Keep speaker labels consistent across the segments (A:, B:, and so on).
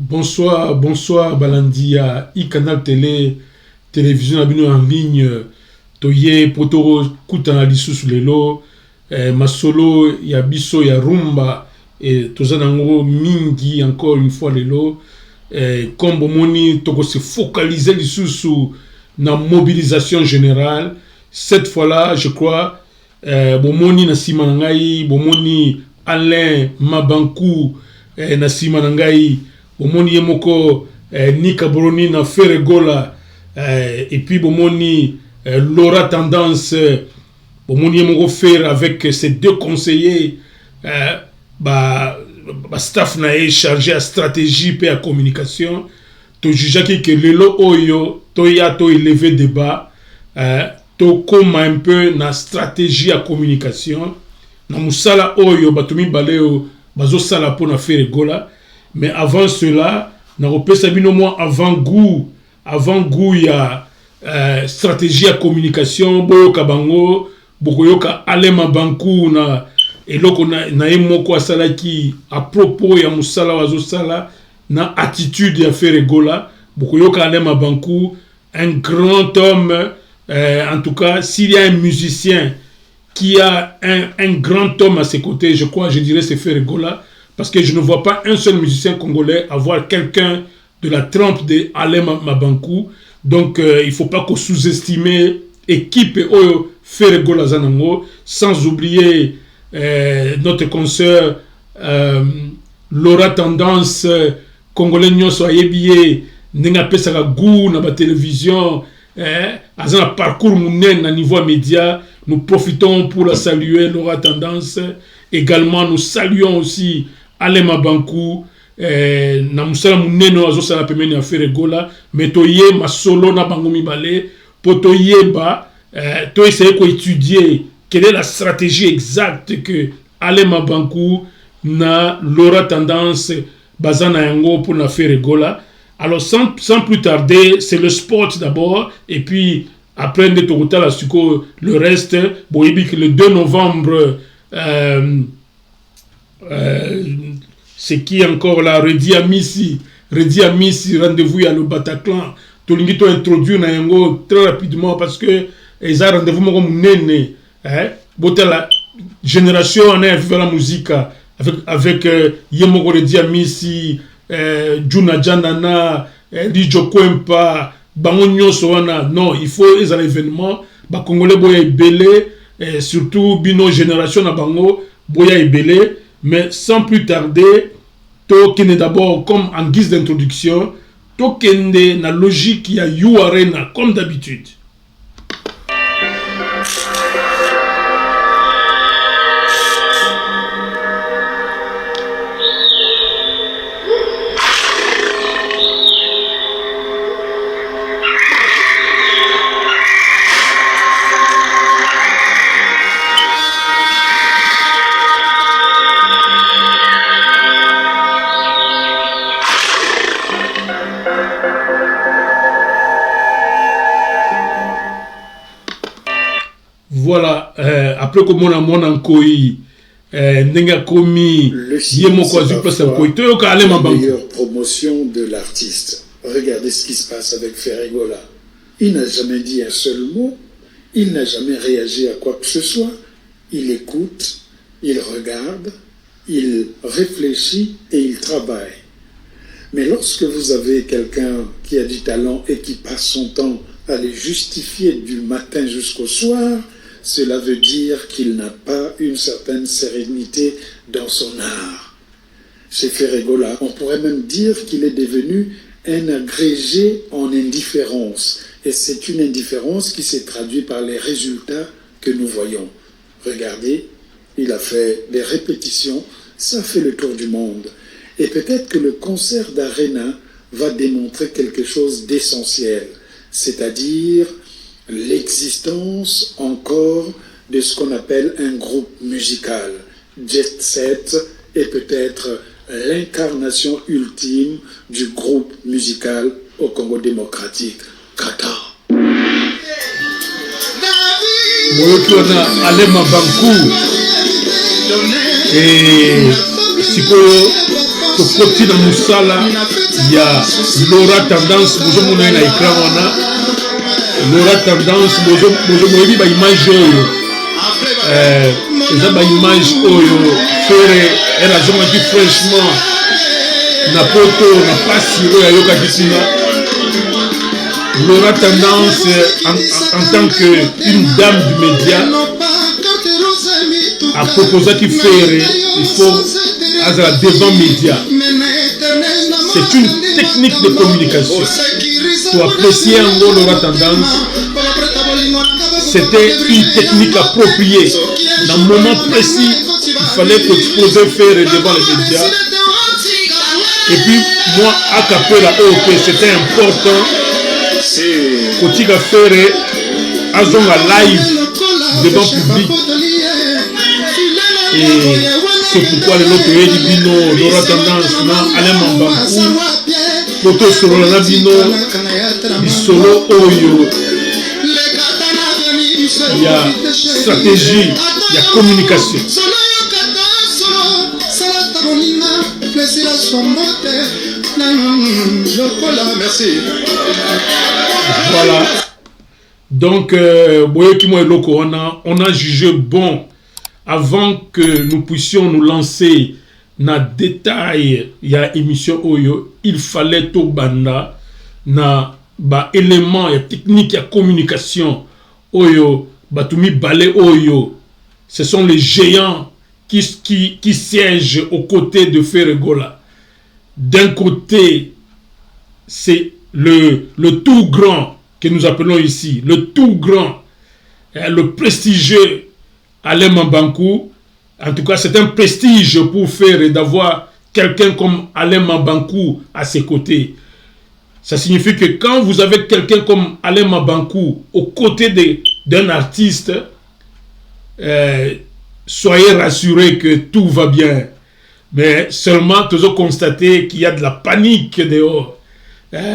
A: Bonsoir, bonsoir Balandia, e-canal télévision abino en ligne, toye potoro kutana lisusu lelo, masolo ya biso ya rumba, et tozanango mingi encore une fois lelo, comme bomoni toko se focaliser lisusu na mobilisation générale. Cette fois-là, je crois, bomoni na simanangai, bomoni Alain Mabankou na simanangai. Bomoni yemoko Nika Boroni na Ferregola et puis bomoni Laura Tendance bomoni yemoko faire avec ses deux conseillers staff na est chargé à stratégie et à communication to jujaki que lelo oyo to ya to élever débat to comme un peu na stratégie à communication na musala oyo batumi baleo bazo sala pour na Ferregola. Mais avant cela, na repesa bino mo avant-goût ya stratégie à communication boyoka bango bokoyoka Alema Bankou na eloko na emoko asalaki à propos ya musala wazo sala na attitude ya Ferregola bokoyoka Alema Bankou, un grand homme, en tout cas s'il y a un musicien qui a un grand homme à ses côtés, je dirais c'est Ferregola. Parce que je ne vois pas un seul musicien congolais avoir quelqu'un de la trempe de Alema Mabankou. Donc, il ne faut pas qu'on sous-estime l'équipe Oyo Ferregola Zanango, sans oublier notre consoeur Laura Tendance, congolais nyoso ayebiye, nenga pesaka goût na ba télévision, azana parcours mounen na niveau média. Nous profitons pour la saluer, Laura Tendance. Également, nous saluons aussi Alema Bankou, na musala muneno azosala pemeni ya Ferregola, mais toye masolo na bango mibale, po toyeba, to essayer ko étudier quelle est la stratégie exacte que Alema Bankou na Laura Tendance bazana yango pour na Ferregola. Alors sans plus tarder, c'est le sport d'abord, et puis après le reste, boyebi que le 2 novembre, c'est qui encore là, Redi Amissi, rendez-vous à le Bataclan. Tolingito introduit na yango très rapidement parce que ils ont rendez-vous mon nene, bote la génération on est vivre la musique avec Yemoko Redi Amissi, Juna Janana, Lijo Kwempa, bango nyonso wana. Non, il faut les événements ba congolais boya belé, surtout bino génération na bango boya belé. Mais sans plus tarder, tokende d'abord comme en guise d'introduction, tokende na logique ya You Arena comme d'habitude. Voilà, après que mon ankoi n'enga komi yemoko azupasa koito yo ka Alema Bankou.
B: Meilleure promotion de l'artiste. Regardez ce qui se passe avec Ferregola. Il n'a jamais dit un seul mot, il n'a jamais réagi à quoi que ce soit. Il écoute, il regarde, il réfléchit et il travaille. Mais lorsque vous avez quelqu'un qui a du talent et qui passe son temps à les justifier du matin jusqu'au soir, cela veut dire qu'il n'a pas une certaine sérénité dans son art. Chez Ferregola, on pourrait même dire qu'il est devenu un agrégé en indifférence. Et c'est une indifférence qui s'est traduite par les résultats que nous voyons. Regardez, il a fait des répétitions, ça fait le tour du monde. Et peut-être que le concert d'Arena va démontrer quelque chose d'essentiel, c'est-à-dire l'existence encore de ce qu'on appelle un groupe musical. Jet Set est peut-être l'incarnation ultime du groupe musical au Congo démocratique, Qatar.
A: Alema Bankou et Sikoyo tokoti na musala ya Laura Tendance bozomona na écran wana Laura Tendance bozomoyebi ba image oyo eza ba image oyo Ferré elle azomaki fraîchement na poto na pasi oyo ayokaki nsima Laura Tendance en tant qu'une dame du média a proposé qu'il Ferré il faut azala devant média. C'est une technique de communication. Pour apprécier un mot Laura Tendance, c'était une technique appropriée. Dans un moment précis, il fallait exposer Ferré devant les médias. Et puis, moi, à Capella OP, c'était important. Kotika Ferré, Azonga live devant public. Et c'est pourquoi les autres dit bino Laura Tendance non Alain Mambankou poto solo na bino bisolo oyo il y a stratégie, il y a communication. Voilà. Donc on a jugé bon avant que nous puissions nous lancer na détail ya émission oyo, il fallait to banda na ba élément ya technique ya communication oyo batumi balé oyo. Ce sont les géants qui siègent aux côtés de Ferregola. D'un côté, c'est le tout grand que nous appelons ici, le tout grand, le prestigieux Alain Mambankou. En tout cas, c'est un prestige pour faire d'avoir quelqu'un comme Alain Mambankou à ses côtés. Ça signifie que quand vous avez quelqu'un comme Alain Mambankou aux côtés d'un artiste, soyez rassurés que tout va bien. Mais seulement, toujours constater qu'il y a de la panique dehors.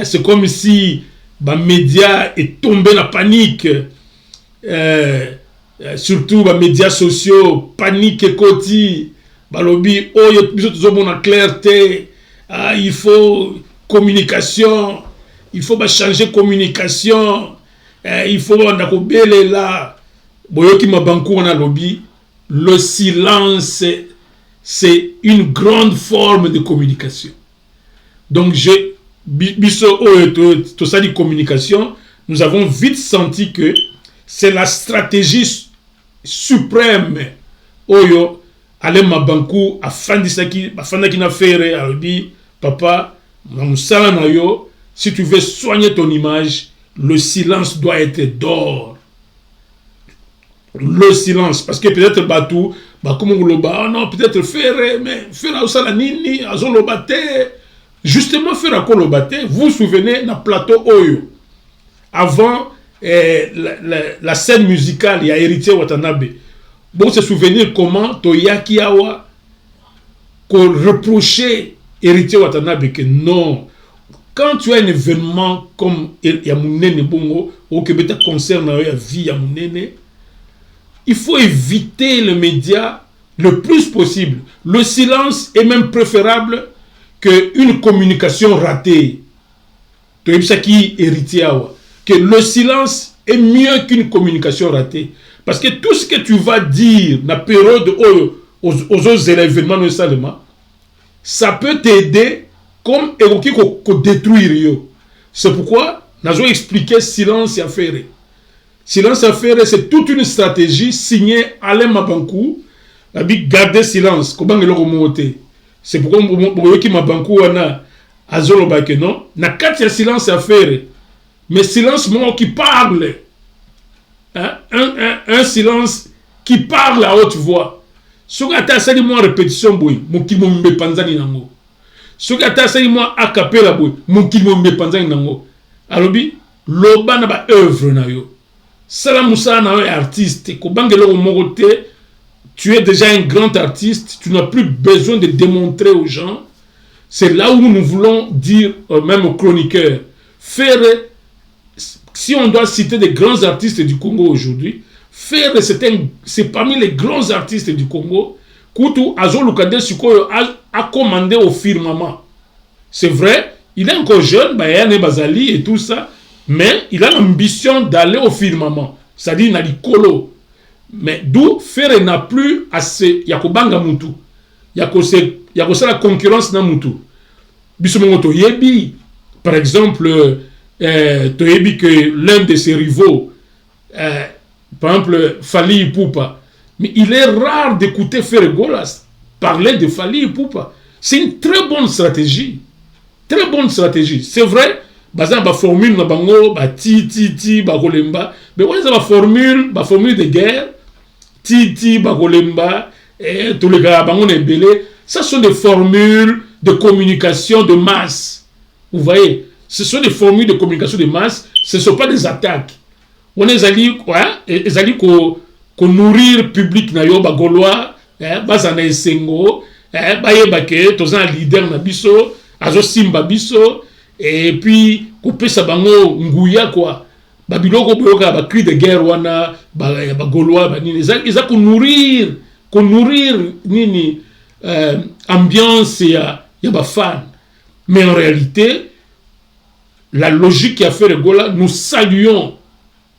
A: C'est comme si les médias est tombé dans la panique. Surtout les médias sociaux, panique et côté, balobi, oh, il y a clarté, il faut communication, il faut changer communication, il faut belle là. Boyoki Mambankou on a lobby, le silence c'est une grande forme de communication. Donc tout ça de communication, nous avons vite senti que c'est la stratégie suprême. Oyo, Alain Mambankou, afandaki na Ferré, albi, papa, si tu veux soigner ton image, le silence doit être d'or. Le silence, parce que peut-être Batou, non, peut-être Ferré, mais Ferré aussi la nini, azolobate, justement Ferré kolobate, vous vous souvenez, dans plateau Oyo, avant la scène musicale, il y a Héritier Watanabe. Bon, se souvenir comment Toyaki Awa reprochait Héritier Watanabe que non, quand tu as un événement comme Yamounene Bongo, ou que ça concerne la vie Yamounene, il faut éviter les médias le plus possible. Le silence est même préférable qu'une communication ratée. Toyibsaki Héritier Awa. Que le silence est mieux qu'une communication ratée. Parce que tout ce que tu vas dire dans la période aux autres événements de Salema, ça peut t'aider comme évoquer qu'on détruire. C'est pourquoi nous avons expliqué silence et affaire. Silence et affaire, c'est toute une stratégie signée Alain Mambankou. Garder silence. C'est pourquoi Mambankou a azolobake non. Na quatre silence et affaire. Mais silence moi qui parle. Un silence qui parle à haute voix. Ce que tu as dit moi répétition boy, mon qui me panzani nango. Ce que tu as dit moi a cappella boy, mon qui me panzani nango. Alobi loba na ba œuvre na yo. Sala Moussa na un artiste ko bangelo mogote, tu es déjà un grand artiste, tu n'as plus besoin de démontrer aux gens. C'est là où nous voulons dire même aux chroniqueurs, faire. Si on doit citer des grands artistes du Congo aujourd'hui, c'est parmi les grands artistes du Congo. Koutou Azo Lukade Sukoyo a commandé au firmament. C'est vrai, il est encore jeune, Bayane Bazali et tout ça, mais il a l'ambition d'aller au firmament. C'est-à-dire, il a dit colo. Mais d'où Ferre n'a plus assez. Yakobanga Moutou. Yakosa la concurrence na Moutou. Bisomongo Yebi, par exemple, Toyebi que l'un de ses rivaux, par exemple, Fali Ipupa, mais il est rare d'écouter Ferre Golas parler de Fali Ipupa. C'est une très bonne stratégie. Très bonne stratégie. C'est vrai, baza ba formule na bango, ba ti ba kolemba, mais on a formule de guerre, ti ba kolemba, et tous les gars bango ne belé, ça sont des formules de communication de masse. Vous voyez, ce sont des formules de communication de masse, ce ne sont pas des attaques. On est allé ko nourrir public na yo ba gaulois, baza na esengo, ba yeba ke tozan leader na biso, azo simba biso, et puis couper sa bango nguya quoi. Babiloko boyoka ba cri de guerre wana ba gaulois ba nini. Ils a ko nourrir nini ambiance ya ba fan. Mais en réalité, la logique qui a fait le Gola, nous saluons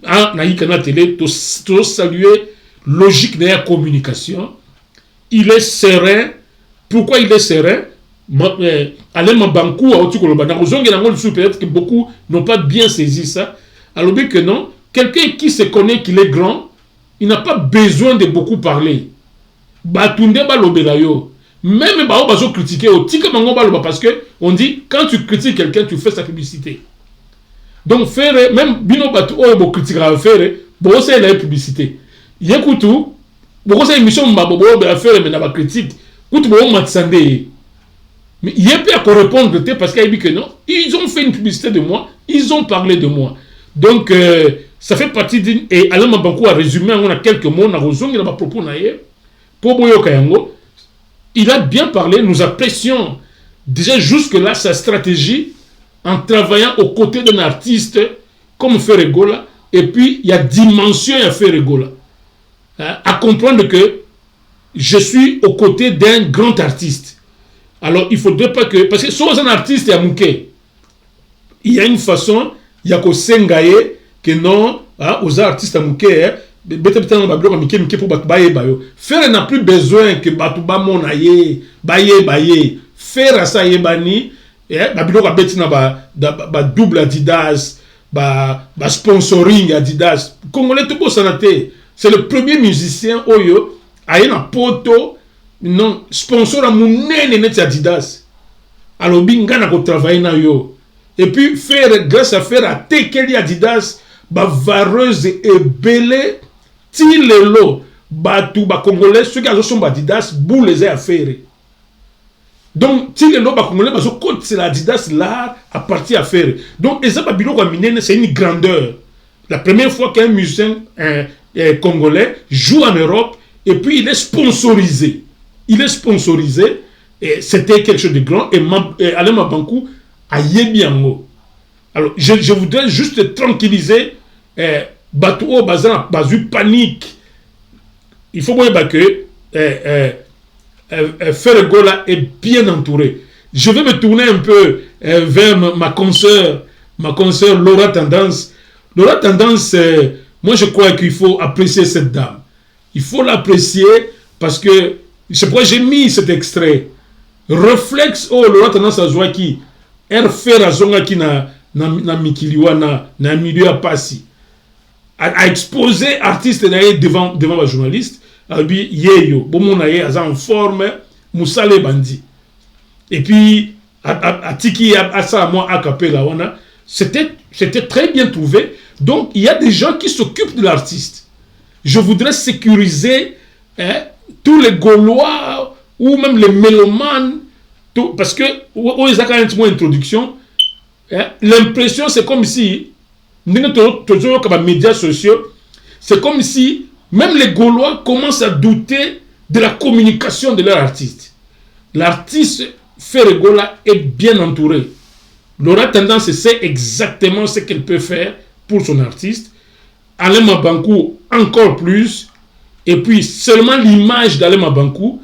A: na télé, to saluer logique de la communication. Il est serein. Pourquoi il est serein? Alain Mabankou a aussi peut-être que beaucoup n'ont pas bien saisi ça. Alors bien que non, quelqu'un qui se connaît qu'il est grand, il n'a pas besoin de beaucoup parler. Batunde balobelayo. Même bazo critiquer au tika mango baloba parce que on dit quand tu critiques quelqu'un, tu fais sa publicité. Donc faire même bino batu bo critiquer faire bo c'est la publicité. Yekutu bo c'est émission mabo faire mais na ba critique. Kutu bo matsande. Mais il n'y a pas à répondre parce qu'il a dit que non. Ils ont fait une publicité de moi. Ils ont parlé de moi. Donc, ça fait partie d'une... Et Alain Mabankou a résumé on a quelques mots. Il a propos pour Boyo Kayango. Il a bien parlé. Nous apprécions déjà jusque-là sa stratégie en travaillant aux côtés d'un artiste comme Ferre Gola. Et puis, il y a dimension à Ferre Gola. À comprendre que je suis aux côtés d'un grand artiste. Alors, il ne faudrait pas que... Parce que si un artiste est à Mouké, il y a une façon, il y a qu'au Sengaye, que non, aux artistes à Mouké, Faire n'a plus besoin que Batouba Monaye, Baye, faire à ça Yebani, Babilo a betina ba double Adidas, ba sponsoring Adidas. Congolais tout beau sanaté. C'est le premier musicien Oyo, a une poto. Non, sponsor à mon net Adidas. Alors, bingana ko travailler na yo. Et puis, grâce à faire à Tekeli Adidas, ba vareuse et belé, ti lelo, ba tout, ba congolais, ceux qui sont Adidas, boule les à faire. Donc, ti lelo, ba congolais, ba so côte, c'est l'Adidas là, à partir à faire. Donc, et ça, ba bilo kwa minene, c'est une grandeur. La première fois qu'un musicien congolais joue en Europe, et puis il est sponsorisé. Il est sponsorisé et c'était quelque chose de grand et Alain Mabankou a yebiango. Alors je voudrais juste tranquilliser Batou Bazan Bazu panique. Il faut voir que Ferre Gola est bien entouré. Je vais me tourner un peu vers ma consoeur Laura Tendance. Laura Tendance, moi je crois qu'il faut apprécier cette dame. Il faut l'apprécier parce que c'est pourquoi j'ai mis cet extrait. Réflexe, Laura Tendance à jouer qui faire à zonga qui na mikiliwana na milieu à passi. A exposé artiste devant la journaliste. Albi yeyo, bon mon aye en forme, Moussale Bandi. Et puis à Tiki à ça moi à Capella wana, c'était très bien trouvé. Donc il y a des gens qui s'occupent de l'artiste. Je voudrais sécuriser tous les Gaulois ou même les mélomanes, parce que ils ont quand même introduction. L'impression c'est comme si les médias sociaux, c'est comme si même les Gaulois commencent à douter de la communication de leur artiste. L'artiste Ferre Gola est bien entouré. Laura Tendance sait exactement ce qu'elle peut faire pour son artiste. Alain Mabankou encore plus. Et puis seulement l'image d'Alain Mabankou,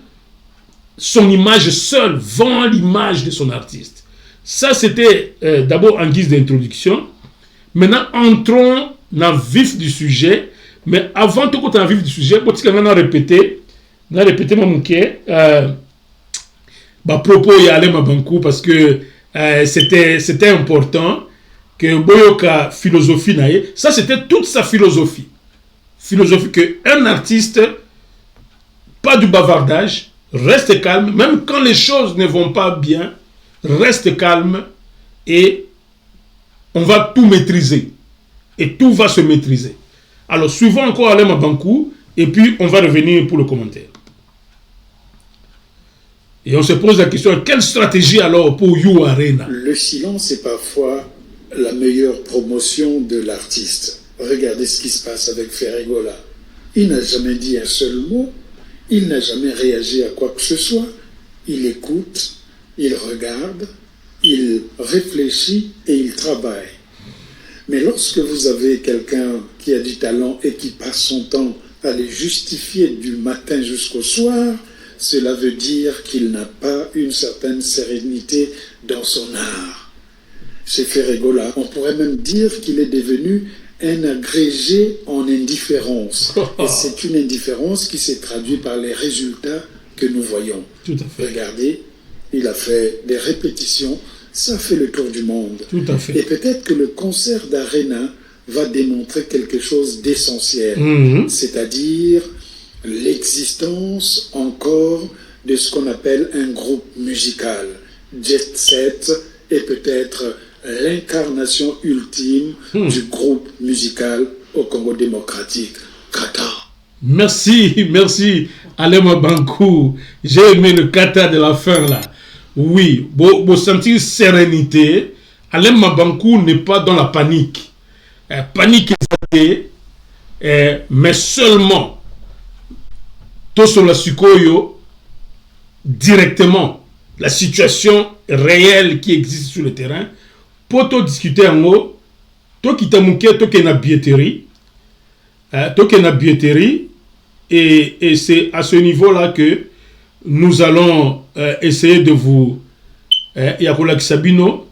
A: son image seule vend l'image de son artiste. Ça, c'était d'abord en guise d'introduction. Maintenant, entrons dans le vif du sujet. Mais avant de rentrer dans le vif du sujet, je vais répéter mon propos y aller ma banco parce que c'était important que Boyoka philosophie naïe. Ça, c'était toute sa philosophie. Philosophie que un artiste, pas du bavardage, reste calme, même quand les choses ne vont pas bien, reste calme et on va tout maîtriser. Et tout va se maîtriser. Alors, suivons encore Alain Mabankou et puis on va revenir pour le commentaire. Et on se pose la question, quelle stratégie alors pour You Arena?
B: Le silence est parfois la meilleure promotion de l'artiste. Regardez ce qui se passe avec Ferregola. Il n'a jamais dit un seul mot. Il n'a jamais réagi à quoi que ce soit. Il écoute, il regarde, il réfléchit et il travaille. Mais lorsque vous avez quelqu'un qui a du talent et qui passe son temps à les justifier du matin jusqu'au soir, cela veut dire qu'il n'a pas une certaine sérénité dans son art. Chez Ferregola, on pourrait même dire qu'il est devenu un agrégé en indifférence. Et c'est une indifférence qui s'est traduite par les résultats que nous voyons.
A: Tout à fait.
B: Regardez, il a fait des répétitions, ça fait le tour du monde.
A: Tout à fait.
B: Et peut-être que le concert d'Arena va démontrer quelque chose d'essentiel, c'est-à-dire l'existence encore de ce qu'on appelle un groupe musical. Jet Set est peut-être l'incarnation ultime du groupe musical au Congo démocratique. Kata.
A: Merci, Alain Mabankou. J'ai aimé le kata de la fin là. Oui, pour sentir sérénité, Alain Mabankou n'est pas dans la panique. Panique exagérée, mais seulement sur la Sukoyo, directement, la situation réelle qui existe sur le terrain, pour te discuter en haut, toi qui t'as manqué, toi qui es na billetterie, et c'est à ce niveau-là que nous allons essayer de vous Yakola Kisabino.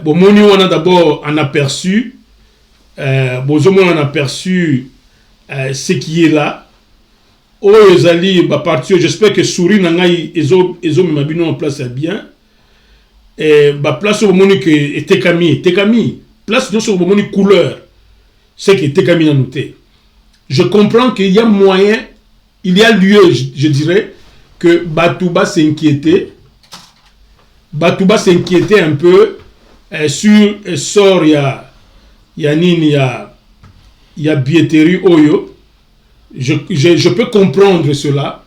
A: Bon, on a d'abord un aperçu, on a aperçu ce qui est là. Oh, Zali, partir. J'espère que Souri Nangai Ezo Mabino en place bien. Place au moment que était Tekami. Place sur le moment couleur. C'est que Tekami a noté. Je comprends qu'il y a moyen, il y a lieu, je dirais, que Batouba s'inquiétait. Batouba s'inquiétait un peu sur sort, il y a billetterie Oyo. Je peux comprendre cela.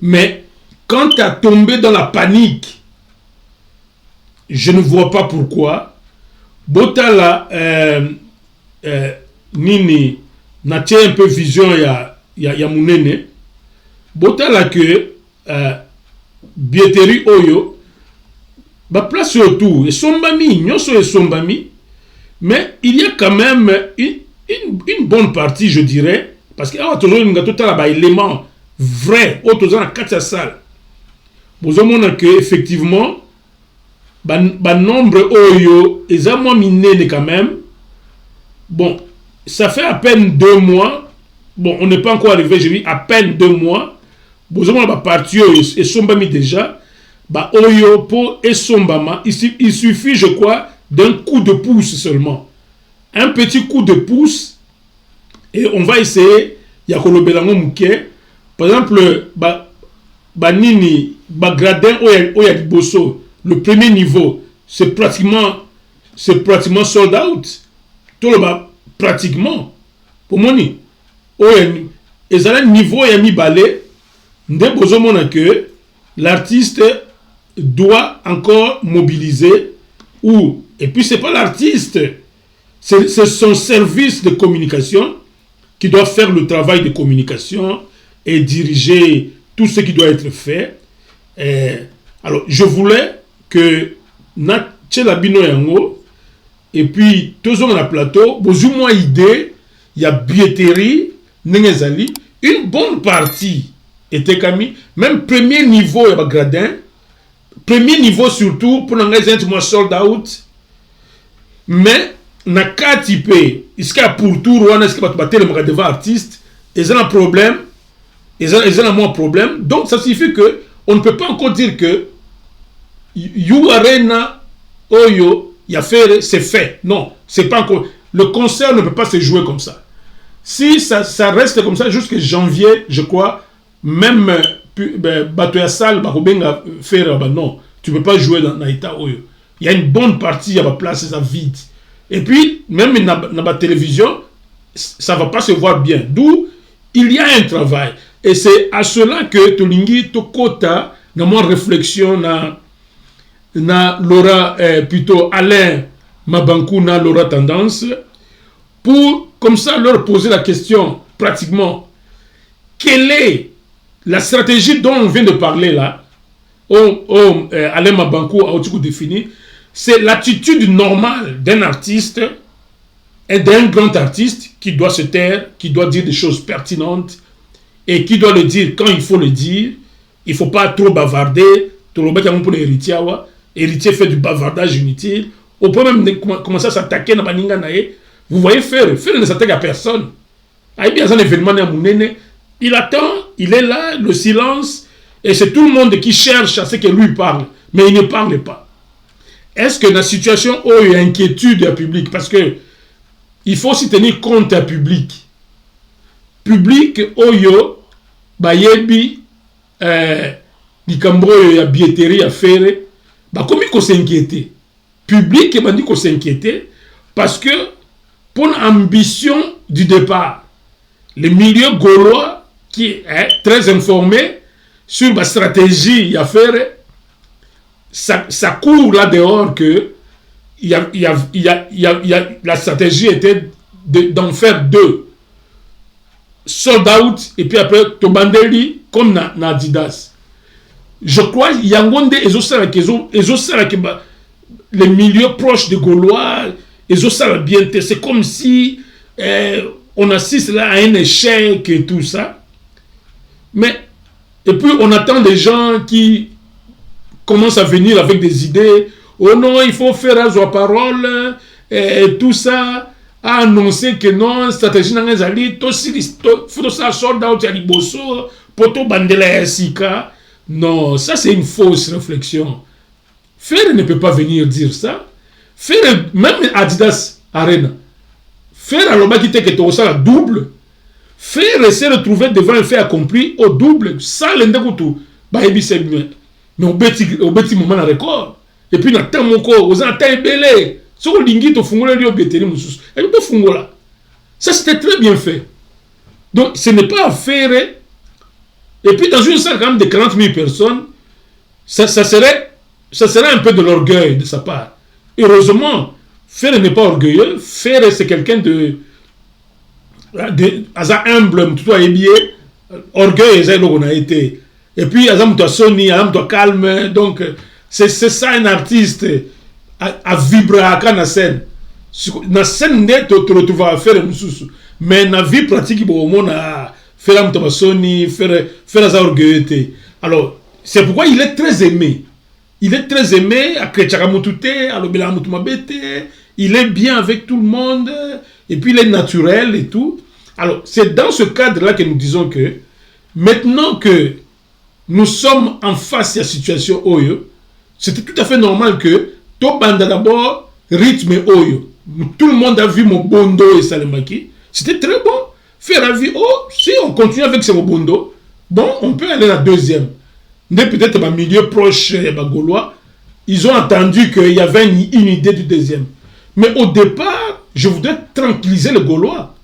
A: Mais quand tu as tombé dans la panique, je ne vois pas pourquoi. Botala, Nini, n'a un peu vision, il y a Mounene. Botala que billetterie Oyo, place surtout, et Sombami, Nyoso et Sombami, mais il y a quand même une bonne partie, je dirais, parce qu'il y a toujours un élément vrai, autour de la 4 salles. Vous avez que effectivement, nombre Oyo, et ça, moi, miné quand même. Bon, ça fait à peine 2 mois. Bon, on n'est pas encore arrivé, j'ai dit à peine 2 mois. Vous avez la partie et Sombami déjà. Oyo pour et Sombama, il suffit, je crois, d'un coup de pouce seulement. Un petit coup de pouce et on va essayer. Yakolo Belango Mouké. Par exemple, Nini, Gradin Oya Bosso, le premier niveau, c'est pratiquement sold out. Tout le bas, pratiquement. Pour moi, et ça, le niveau est mis balai. Ndé Bozo Mona que l'artiste doit encore mobiliser. Et puis, c'est pas l'artiste, c'est son service de communication qui doit faire le travail de communication et diriger tout ce qui doit être fait. Alors, je voulais que Natchela Bino Yango et puis tous on a plateau, besoin moins idée, il y a billetterie, Nengezali, une bonne partie était Kami, même premier niveau, il y a gradin, premier niveau surtout, pour l'engagement, moi sold out, mais, na kati pe, ici pour tout, on a ce qui va battre le devant artiste, ils ont un problème, ils ont un moins problème, donc ça signifie que, on ne peut pas encore dire que, You Arena, Oyo, il a fait, c'est fait, non, c'est pas encore, le concert ne peut pas se jouer comme ça. Si ça reste comme ça jusqu'à janvier, je crois, même Batoya Sal, Barobenga faire, non, tu ne peux pas jouer dans l'État Oyo. Il y a une bonne partie, il y a la place, ça vide. Et puis, même dans la télévision, ça ne va pas se voir bien. D'où il y a un travail. Et c'est à cela que Tolingi, Tokota, dans mon réflexion, na Laura, plutôt Alain Mabankou, na Laura Tendance, pour comme ça leur poser la question pratiquement, quelle est la stratégie dont on vient de parler là, Alain Mabankou a aussi défini, c'est l'attitude normale d'un artiste et d'un grand artiste qui doit se taire, qui doit dire des choses pertinentes et qui doit le dire quand il faut le dire. Il ne faut pas trop bavarder, trop bêtement pour l'héritier. Héritier fait du bavardage inutile. On peut même commencer à s'attaquer dans Baninga Nae. Vous voyez Faire ne s'attaque à personne. Il y a un événement, il attend, il est là, le silence, et c'est tout le monde qui cherche à ce que lui parle, mais il ne parle pas. Est-ce que dans la situation où il y a inquiétude du public, parce que il faut aussi tenir compte du public. Public, Oyo, Bayebi, Nikambro, il y a billetterie à faire, comment il faut s'inquiéter? Public, il dit qu'il faut s'inquiéter, parce que pour l'ambition du départ, le milieu gaulois qui est très informé sur la stratégie à faire, ça court là dehors que la stratégie était d'en faire deux. Sold out et puis après Tobandeli comme na Adidas. Je crois qu'il y a un monde les milieux proches de Gaulois, c'est comme si on assiste là à un échec et tout ça. Mais, et puis on attend des gens qui commencent à venir avec des idées. Oh non, il faut faire à la parole et tout ça, à annoncer que non, stratégie dans les alliés, tout ça sort d'out à Liboso, poto bandela sika. Non, ça c'est une fausse réflexion. Faire ne peut pas venir dire ça. Faire, même Adidas Arena, faire à l'homme qui était que tu as la double, faire essayer de trouver devant un fait accompli au double, ça l'endekutu, bah c'est mieux. Mais au petit moment de record. Et puis, dans le temps, aux antennes belé, si on lingi, tu fungula, tu béteri, moussous. Et puis, tu fungula. Ça, c'était très bien fait. Donc, ce n'est pas à faire. Et puis, dans une salle quand même de 40 000 personnes, ça serait un peu de l'orgueil de sa part. Heureusement, Faire n'est pas orgueilleux. Faire, c'est quelqu'un de humble, tout à bien. Orgueil, c'est là qu'on a été. Et puis, Azam toi Sony, Azam toi calme. Donc, c'est ça un artiste à vibrer à la scène. Dans la scène, tu te retrouves à faire un sous. Mais dans la vie pratique, il y a faire Azam toi Sony, faire ça orgueilleux. Alors, c'est pourquoi il est très aimé. Il est très aimé à Krechakamoutouté, à Lobelamoutoumabete. Il est bien avec tout le monde. Et puis, il est naturel et tout. Alors, c'est dans ce cadre-là que nous disons que maintenant que nous sommes en face de la situation Oyo, c'était tout à fait normal que Tobanda d'abord rythme Oyo. Tout le monde a vu Mobondo et Salemaki. C'était très bon. Faire la vie, si on continue avec ce Mobondo, bon, on peut aller à la deuxième. Mais peut-être dans le milieu proche des Gaulois, ils ont entendu qu'il y avait une idée du deuxième. Mais au départ, je voudrais tranquilliser les Gaulois.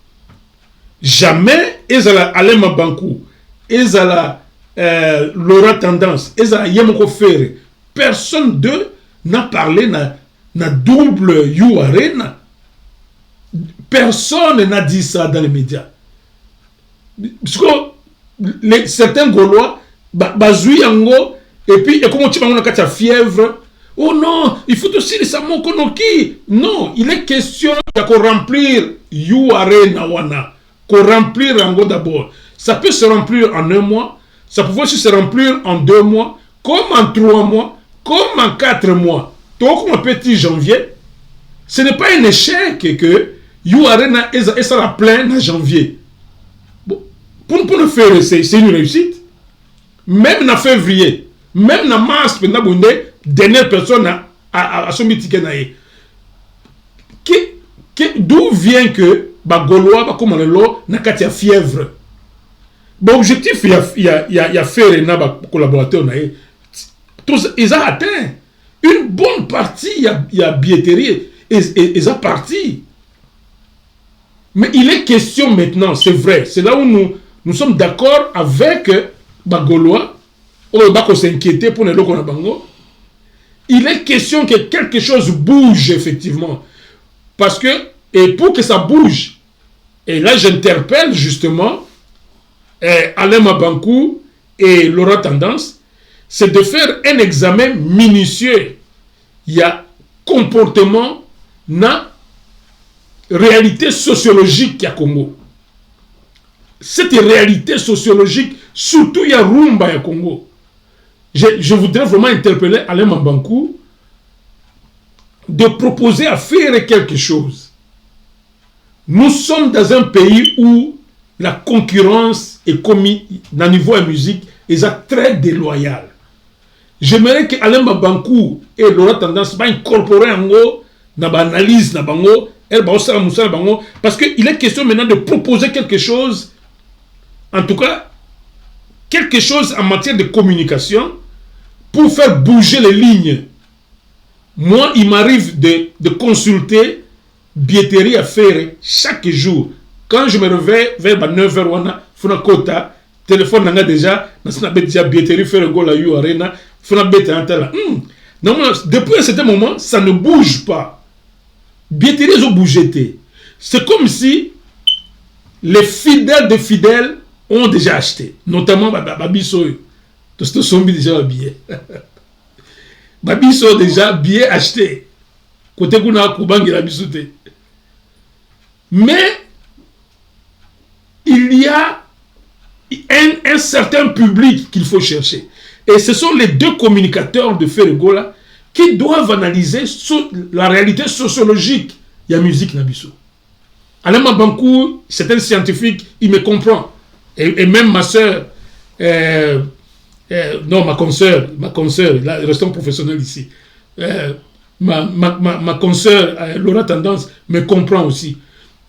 A: Jamais, Ezala Alain Mabankou, Ezala Laura Tendance, Ezala Yemoko Ferre, personne d'eux n'a parlé na double You Arena. Personne n'a dit ça dans les médias. Parce que certains Gaulois, Bazouyango, et puis, et comment tu vas avoir une fièvre? Oh non, il faut aussi les Samokonoki. Non, il est question de remplir You Arena Wana. Qu'on remplir en gros d'abord. Ça peut se remplir en un mois, Ça pouvait aussi se remplir en 2 mois, comme en 3 mois, comme en 4 mois. Donc, comme un petit janvier, ce n'est pas un échec que You Arena et ça la plein en janvier. Bon, pour le faire, c'est une réussite. Même en février, même en mars, dernière personne a son ticket. D'où vient que Gaulois, comme on n'a qu'à fièvre. Bon, objectif, il y a fait un collaborateur. Ils ont atteint une bonne partie, il y a billetterie, ils ont parti. Mais il est question maintenant, c'est vrai, c'est là où nous sommes d'accord avec Gaulois, on va s'inquiéter pour les locaux. Il est question que quelque chose bouge effectivement. Parce que, et pour que ça bouge, et là j'interpelle justement Alain Mabankou et Laurent Tendance, c'est de faire un examen minutieux. Il y a comportement, na réalité sociologique à Congo. Cette réalité sociologique, surtout il y a Rumba à Congo. Je voudrais vraiment interpeller Alain Mabankou de proposer à faire quelque chose. Nous sommes dans un pays où la concurrence est commise dans le niveau de la musique est très déloyale. J'aimerais que Alain Mabankou et Laurent Tendance va incorporer en haut dans l'analyse parce qu'il est question maintenant de proposer quelque chose, en tout cas quelque chose en matière de communication pour faire bouger les lignes. Moi, il m'arrive de consulter billetterie à faire chaque jour. Quand je me réveille vers 9h, je fais quota, téléphone n'a déjà, déjà billetterie faire go la You Arena, depuis un certain moment, ça ne bouge pas. Billetterie ont bougé. C'est comme si les fidèles des fidèles ont déjà acheté, notamment Babiso. Tous ceux sont déjà habillés. Babiso déjà billets achetés. Côté Kuna Kubangi la bisoute. Mais il y a un certain public qu'il faut chercher. Et ce sont les 2 communicateurs de Ferregola qui doivent analyser la réalité sociologique de la musique Nabiso. Alain Mabankou, c'est un scientifique, il me comprend. Et même ma soeur, non, ma consoeur, là, restons professionnels ici. Ma consoeur, Laura Tendance, me comprend aussi.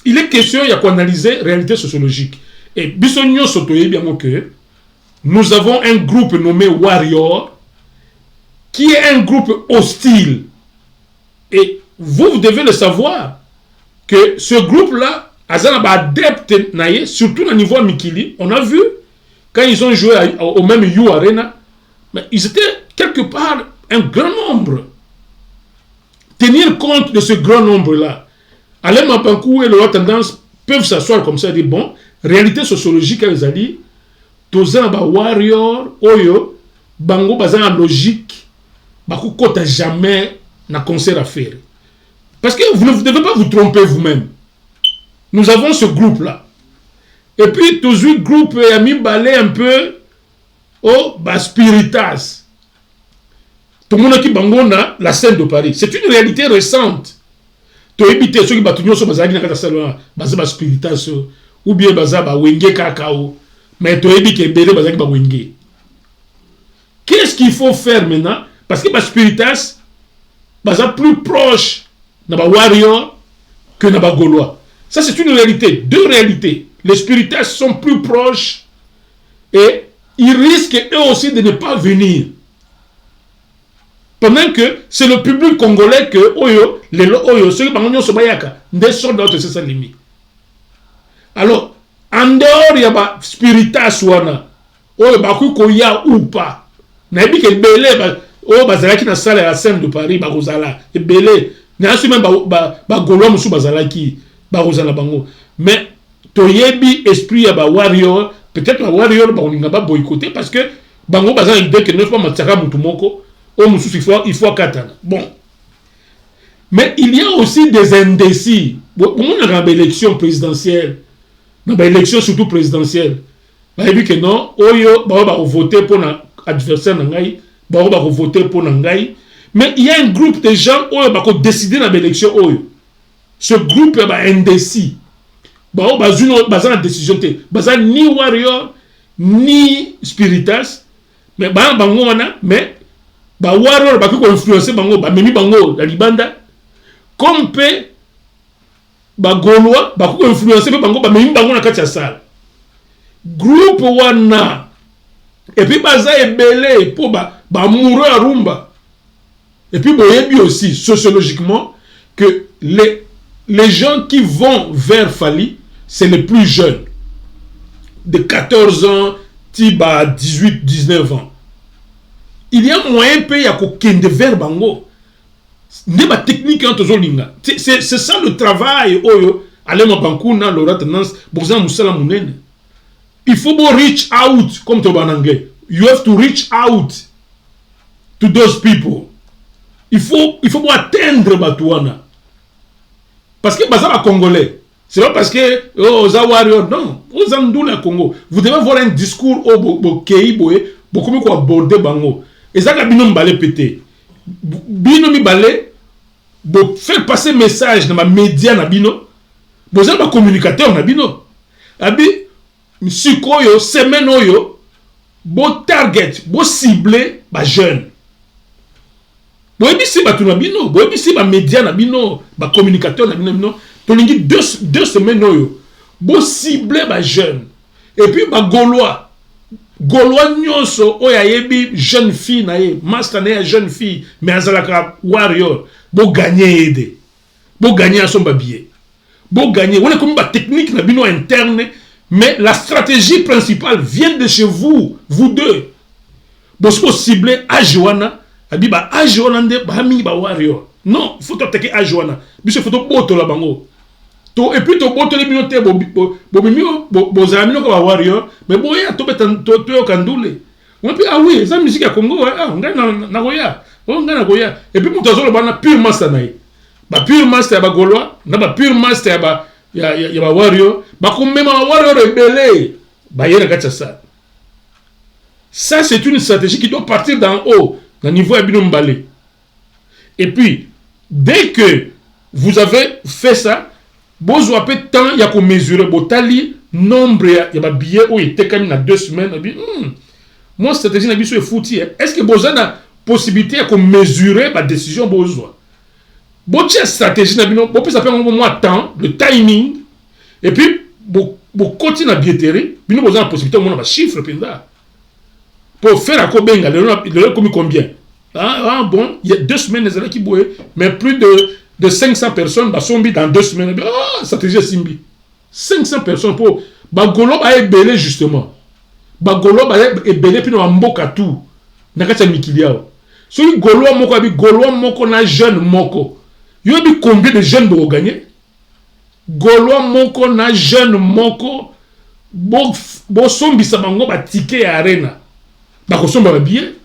A: Il est question, il y a quoi analyser réalité sociologique. Et Bissonio Sotoye, bien que nous avons un groupe nommé Warrior, qui est un groupe hostile. Et vous devez le savoir, que ce groupe-là, Azanaba adepte, surtout au niveau Mikili, on a vu, quand ils ont joué au même You Arena, mais ils étaient quelque part un grand nombre. Tenir compte de ce grand nombre-là, Alain Mabankou et Laurent Tendance peuvent s'asseoir comme ça et dire, bon, réalité sociologique à Ezali, Tozan ba warrior, oyo, bango bazan logique, bakou kota jamais na concert à faire. Parce que vous ne devez pas vous tromper vous-même. Nous avons ce groupe-là. Et puis, tous les groupes a mis balai un peu au Spiritas. Tout le monde qui bangona la scène de Paris. C'est une réalité récente. Tu évites ceux qui battent sur Bazagi na salon, Bazaba Spiritas, ou bien Bazaba Wenge Kakao. Mais tu évites que Bélé Bazagi ba Wenge. Qu'est-ce qu'il faut faire maintenant? Parce que Spiritas, Bazaba plus proche na ba Warrior que na ba Gaulois. Ça, c'est une réalité. 2 réalités. Les spiritas sont plus proches et ils risquent eux aussi de ne pas venir. Pendant que c'est le public congolais que Oyo, les Oyo, ceux qui ont Sobayaka, ne sortent d'autres, c'est ça limite. Alors, en dehors, il y a des spiritas wana, Oyo, Bakou Koya ou pas. N'a dit que Belé, Oyo, Bazalaki na salle à la scène de Paris, Barozala, et Belé, n'a su même Gaulois Moussou Bazalaki. Mais toyebi esprit ya ba warrior, peut-être ba warrior ba oninga ba boycotter parce que bango bazan idée que ne faut pas matsaka mutumoko au musu il faut katana. Bon. Mais il y a aussi des indécis. On a une élection présidentielle. Une élection surtout présidentielle. Bah dit que non, oyo ba voter pour un adversaire nangai, ba voter pour nangai. Mais il y a un groupe de gens oyo ba décider dans l'élection oyo. Ce groupe est indécis. Bah une décision te. Bah ni warrior ni spiritas. Mais bah bango wana mais ba warrior ba ko influencer bango ba memi bango la libanda. Comme pe ba gaulois ba ko influencer bango ba memi bango na kati ya salle. Groupe wana et puis baza ebele pour ba moureux à rumba. Et puis boyebi aussi sociologiquement que les gens qui vont vers Fali, c'est les plus jeunes. De 14 ans, à 18, 19 ans. Il y a moyen de payer à kende vers Bango. C'est ça le travail. Il faut reach out, comme tu en anglais. You have to reach out to those people. Il faut atteindre Batouana. Parce que Baza Congolais. C'est pas parce que Zawario, non. Aux Andoula Congo. Vous devez avoir un discours au Kei Boé, beaucoup mieux aborder Bango. Et ça, Bino Mbale pété. Bino Mbale, faire passer message dans ma média na Bino. Vous avez un communicateur na Bino. Abi, Sikoyo, semaine oyo, bo target, bo ciblé, ba jeune. Boyebi si ba tunabino, boyebi si ba média na bino, ba communicateur na bino, tolingi deux semaines oyo, bo ciblé ba jeune. Et puis ba Gaulois nyonso oya yebi jeune fille na ye, master na ye jeune fille, mais azalaka warrior, bo gagner aide. Bo gagner à son babier. Bo gagner, on est comme ba technique na bino interne, mais la stratégie principale vient de chez vous, vous deux. Bo se ciblé à Joanna. Abiba ajoanande bami ba warrior. Non, il faut attaquer ajoana. Biso faut to boto la bango. To et puis to boto le binote bo zamino ko warrior, mais boya to betan to kandule. On peut ah oui, ça musique à Congo ah ngana na goya. On ngana goya. Et puis muto zo le bana pure master naï. Ba pure master ba Gaulois, na ba pure master ba ya ba warrior, ba ko même warrior rebelle. Ba yera kacha ça. Ça c'est une stratégie qui doit partir d'en haut. Au niveau de et puis, dès que vous avez fait ça, vous avez de temps, il y a qu'on mesurer votre nombre, il y a billet où il était quand même dans 2 semaines. Moi, cette stratégie est foutue. Est-ce que vous avez la possibilité de mesurer ma décision? Votre stratégie, vous pouvez appeler un temps, le timing, et puis, vous continuez à billetterie, puis vous avez la possibilité de faire chiffre. Pour faire à Kobenga, il a commis combien? Bon, il y a 2 semaines, les qui bouillent, mais plus de 500 personnes sont dans 2 semaines. Stratégie Simbi. 500 personnes pour. Bagolo a ébélé justement. Bagolo a ébélé, puis nous avons mboka tout. N'a qu'à Mikiliao. Celui Golo moko na jeune moko. Il y a combien de jeunes pour gagner? Golo moko na jeune moko. Bo sombi sa bango ba ticket à arena. Bakosomba ba billet,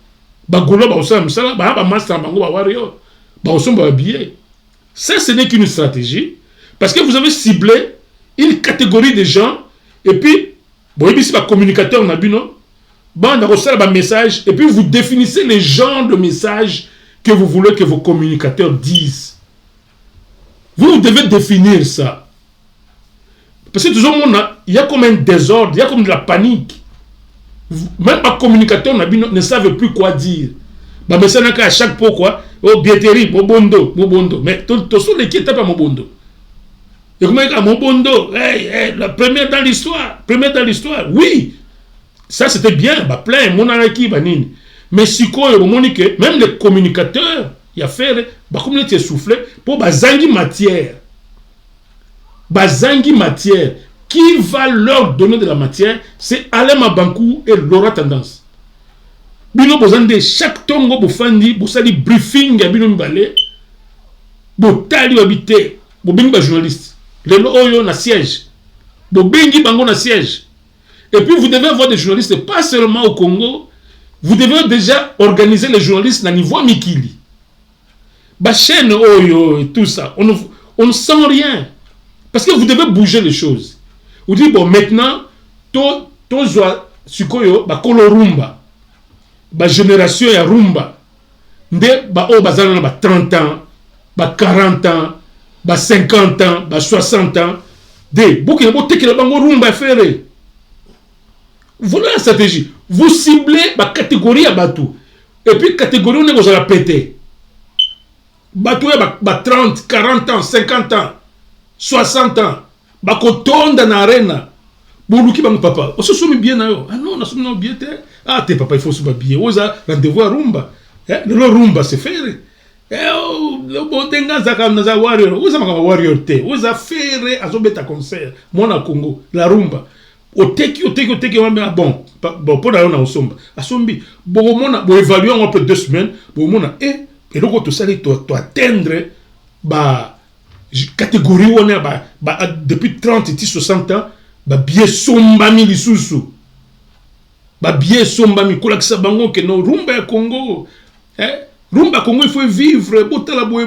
A: ba Gaulois ba osala musala, ba master bango ba warrior, ba osomba ba billet. Ça ce n'est qu'une stratégie parce que vous avez ciblé une catégorie de gens et puis bon ici ba communicateur na bino, ba na osala ba message et puis vous définissez les genres de messages que vous voulez que vos communicateurs disent. Vous devez définir ça. Parce que toujours il y a comme un désordre, il y a comme de la panique. Même les communicateurs ne savent plus quoi dire. Mais à chaque fois, quoi, oh, bietterie, mobondo. Mais tout ce qui est à mobondo. Et comment est-ce que mobondo, la première dans l'histoire, oui, ça c'était bien, plein, monarchie, banine. Mais si quoi, même les communicateurs, il y a fait, comme ils soufflé, pour bazangi matière. Qui va leur donner de la matière, c'est Alain Mabankou et Laura Tendance. Bino bozande chaque tongo bofandi, bosali briefing ya bino mbale, botali wabite, bobengi ba journaliste. Lelo oyo na siège. Bobengi bango na siège. Et puis vous devez avoir des journalistes pas seulement au Congo, vous devez déjà organiser les journalistes à niveau Mikili. Ba chaîne oyo et tout ça, on ne sent rien. Parce que vous devez bouger les choses. Vous dites, bon, maintenant, tozwa sikoyo bakolo rumba ba génération ya rumba nde ba o bazana na ba 30 ans ba 40 ans ba 50 ans ba 60 ans de bokina botekela bango rumba faire. Voilà la stratégie. Vous ciblez ma catégorie à bateau. Et puis catégorie on est vous allez péter. Bateau ba 30, 40 ans, 50 ans, 60 ans. Ba kotonda na arena. Boluki bango papa. On se somme bien na yo. Ah non, on se somme bien. Ah t'es papa, il faut se bien. Oza rendez-vous à rumba. Le rumba c'est faire. Le botenga zaka na za warrior. Oza maka warrior te. Oza faire azobeta concert. Mona Congo, la rumba. Oteki bon pour aller na osomba asombi bon mona bon évaluer en peu 2 semaines bon mona et donc tout ça to atteindre ba catégorie on est ba depuis 30 et 60 ans ba bien somba mi lisusu ba bien somba mi kola kisa bango que no rumba ya Congo rumba Congo il faut vivre botala boye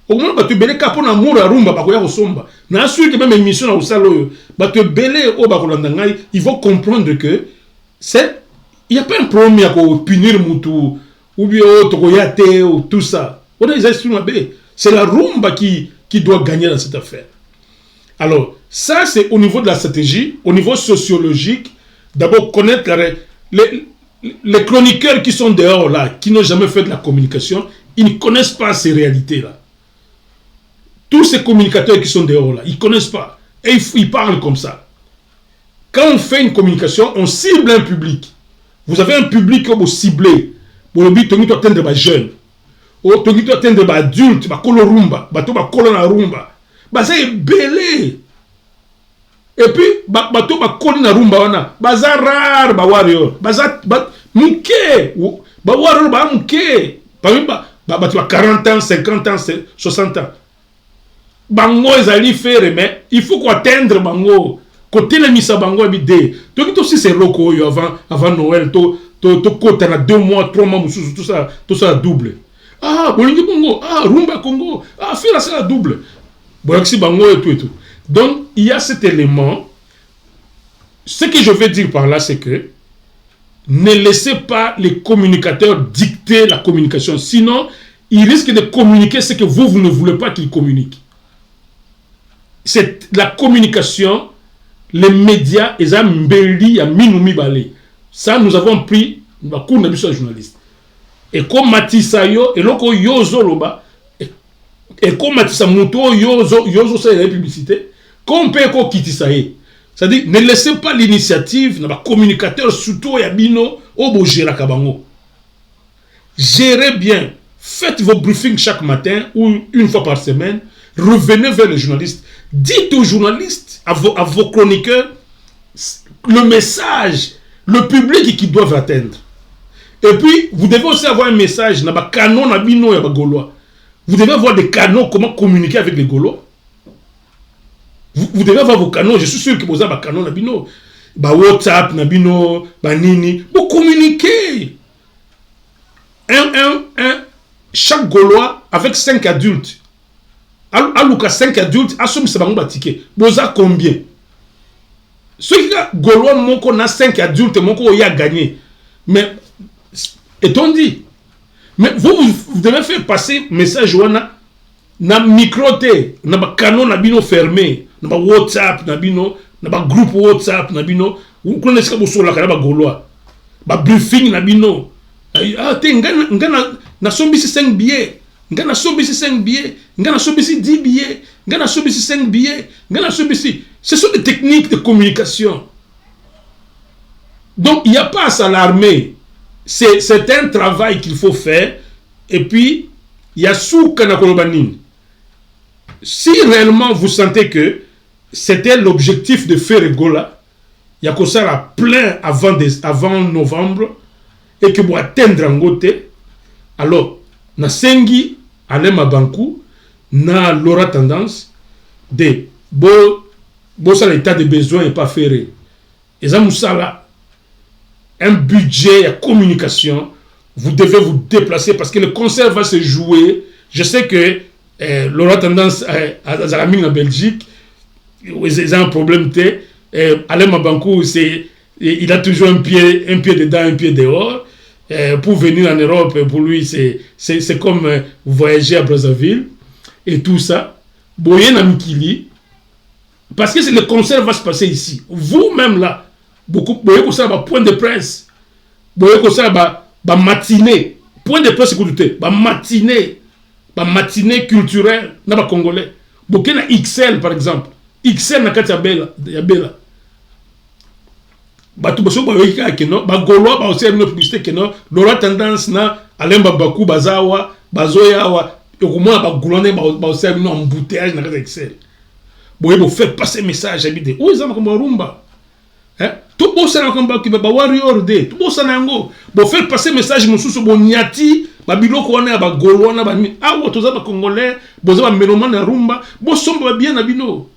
A: au moins tu belé capon amour à rumba ba koya osomba na sûr que même émission na osalo ba te belé o ba kolanda ngai ils vont comprendre que c'est il y a pas un problème à punir mutu ou bien to koyate ou tout ça on a des instruments b c'est la rumba qui doit gagner dans cette affaire. Alors ça c'est au niveau de la stratégie, au niveau sociologique, d'abord connaître les chroniqueurs qui sont dehors là, qui n'ont jamais fait de la communication, ils ne connaissent pas ces réalités là. Tous ces communicateurs qui sont dehors là, ils ne connaissent pas. Et ils parlent comme ça. Quand on fait une communication, on cible un public. Vous avez un public que vous ciblez. Vous devez atteindre les jeunes. Vous devez atteindre les adultes, les colorumba, les colonarumba. C'est belé. Et puis, les colonarumba, c'est rare, les warriors. C'est mouké. Les warriors, c'est mouké. Par exemple, 40 ans, 50 ans, 60 ans. Bango ezali faire mais il faut qu'on atteindre bango côté le misa bango habité donc aussi c'est roko avant Noël to kota na 2 mois 3 mois tout ça double ah bolingi bongo ah rumba Congo ah faire ça double bon si bango et tout donc il y a cet élément. Ce que je veux dire par là c'est que ne laissez pas les communicateurs dicter la communication, sinon ils risquent de communiquer ce que vous ne voulez pas qu'ils communiquent. C'est la communication, les médias, et ça, ça nous avons pris le cours de journaliste. Et comme Matissa yo, et loko yozo loba, et comme Matissa Mouto yozo c'est la publicité, comme peut ko kitisaye. C'est-à-dire, ne laissez pas l'initiative, les communicateurs, surtout Yabino, au bougé la kabango. Gérez bien, faites vos briefings chaque matin ou une fois par semaine, revenez vers les journalistes. Dites aux journalistes, à vos chroniqueurs, le message, le public qu'ils doivent atteindre. Et puis, vous devez aussi avoir un message, dans le canon, dans le Gaulois. Vous devez avoir des canaux, comment communiquer avec les Gaulois. Vous devez avoir vos canaux, je suis sûr que vous avez des canaux, dans le WhatsApp, dans le Nini. Vous communiquez. Chaque Gaulois avec 5 adultes. Alouka 5 adultes, assume ce bango ticket. Boza combien? Ceux qui ont Gaulois, mon qu'on a 5 adultes, mon qu'on y a gagné. Mais, est-on dit? Mais vous devez faire passer message na microté, na ba canon na bino fermé, na ba WhatsApp na bino, na ba groupe WhatsApp na bino, vous connaissez que vous la ba Gaulois. Ba briefing na bino. Ah, te ngana na sombisi 5 billets. Ngana sobisi 5 billets, ngana sobisi 10 billets, ngana sobisi 5 billets, ngana sobisi. Ce sont des techniques de communication. Donc il n'y a pas à s'alarmer. C'est un travail qu'il faut faire. Et puis, il y a sous Kanakolobanin. Si réellement vous sentez que c'était l'objectif de faire Gola, il y a que ça à plein avant novembre, et que vous atteindre en côté, alors, na sengi alema banku na l'aura tendance de ça l'état de besoin n'est pas ferré et ça moussala un budget à communication vous devez vous déplacer parce que le concert va se jouer. Je sais que l'aura tendance à la mine en Belgique ils ont un problème alema banku c'est Et il a toujours un pied dedans, un pied dehors. Pour venir en Europe, pour lui, c'est comme voyager à Brazzaville et tout ça. Boyen Amikili, parce que le concert va se passer ici. Vous-même là, boyez comme ça, point de presse. Boyez comme ça, matinée. Point de presse, écoutez, matinée culturelle, na congolais. Boké na XL par exemple. XL na kati ya bela. Batu baso ba weka keno, ba goloa ba aussi une publicité keno, l'ora tendance na alemba baku bazawa, bazoyawa, yokumona ba goulone ba aussi une embouteillage na kati ya XL. Boye bo faire passer message habité. O ezama ko rumba. Tout beau ça na ba warrior de, tout beau ça na ngo. Bo faire passer message mususu bo nyati, ba biloko wana ba golona ba awo toza ba congolais, boza ba melomane na rumba, bo somba bien na bino.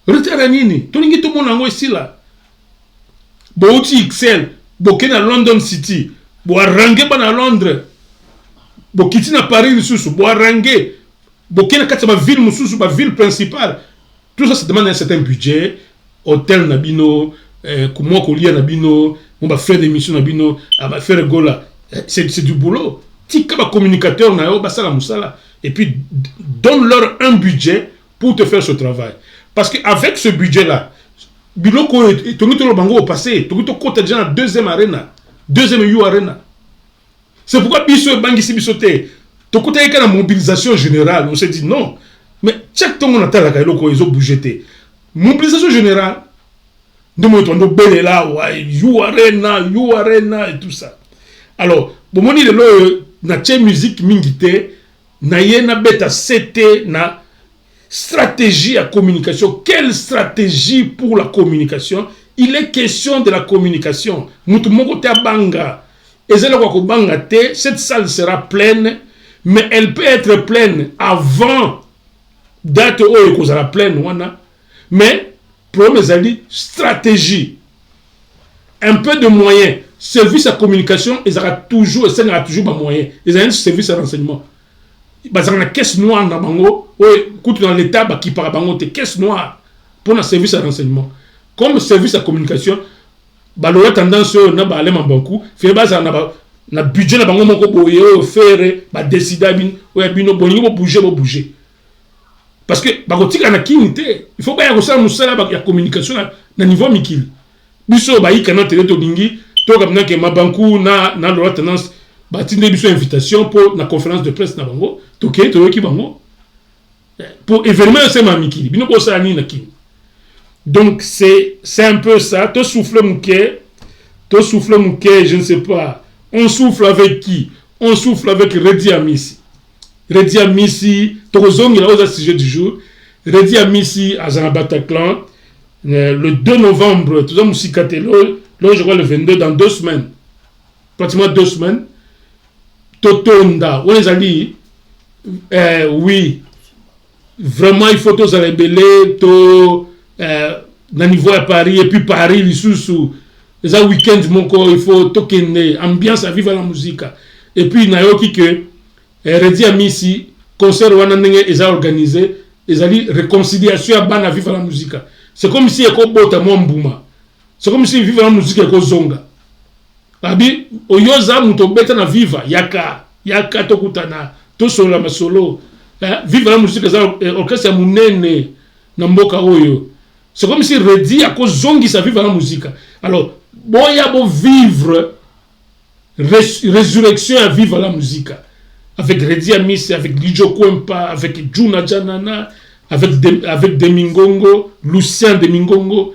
A: Retara nini? To ningi to mona ngo ici là. Bo uti XL, bo kena London City, bo arrange ba na Londres. Bo kiti na Paris mususu, bo arrange. Bo kena kati ba ville mususu, ba ville principale. Tout ça, ça demande un certain budget. Hôtel Nabino, comment colia Nabino, on va faire des missions Nabino, on va faire Gola. C'est du boulot. Tika ba communicateur na yo basala musala. Et puis donne-leur un budget pour te faire ce travail. Parce qu'avec ce budget-là, biloko tongi to bango au passé, tongi to kota déjà na deuxième U arena. C'est pourquoi biso bangi si bisoté. To kota yeka na mobilisation générale, on s'est dit non. Mais chaque temps on attend la kailoko ils ont bougé. Mobilisation générale. Nous mettons belle là, you arena et tout ça. Alors, bon moni le lo na tche musique mingité, na yena beta CT na stratégie à communication. Quelle stratégie pour la communication? Il est question de la communication. Mutu moko te banga. Ezela kwa banga te, cette salle sera pleine, mais elle peut être pleine avant date où il y a pleine, mais problème est stratégie, un peu de moyens, service à communication, ils auront toujours, des moyens, ils ont un service à renseignement. Ils ont une caisse noire dans bango, dans l'état qui parle bango, des caisse noire pour un service à renseignement. Comme service à communication, bah l'autre tendance na ba aller en banco, fait base na budget na bango moko boye faire, bah décider bino bouger. Parce que bakotika na kinité, il faut pas y avoir musala ya communication na niveau mikili. Biso ba yika na télé to dingi, to kamna ke mabanku na l'autre tendance ba tinde biso invitation pour la conférence de presse na bango, to ke to ki bango. Pour événement c'est ma mikili, bino ko sa ni na kin. Donc c'est un peu ça, to souffle mouké, je ne sais pas. On souffle avec qui? On souffle avec Redi Amisi. Redi Amisi, Tozong, il a osé sujet du jour. Redi Amisi à Bataclan, le 2 novembre, tout ça, Moussikatelo, là, je crois le 22, dans 2 semaines. Pratiquement 2 semaines. Totonda, on les a dit, oui, vraiment, il faut tous les rebeller, dans le niveau à Paris, et puis Paris, les sous les week-end, il faut tokener, ambiance à vivre la musique. Et puis, il y a que Redi Amisi, concert Wananenge, ils ont organisé, ils ont dit réconciliation à Bana vivre la musique. C'est comme si il y a un bota Mbouma. C'est comme si vivre la musique il y a zonga. Abi, oyoza muto beta na viva, yaka tokutana, to solo ma solo. Vivre la musique, orchestre munene, na mboka oyo. C'est comme si Redi a zongi sa vivre la musique. Alors, boya bo vivre, résurrection à vivre la musique. Avec Redi Amisi, avec Lijo Kwempa, avec Juna Janana, avec Demingongo, Lucien Demingongo,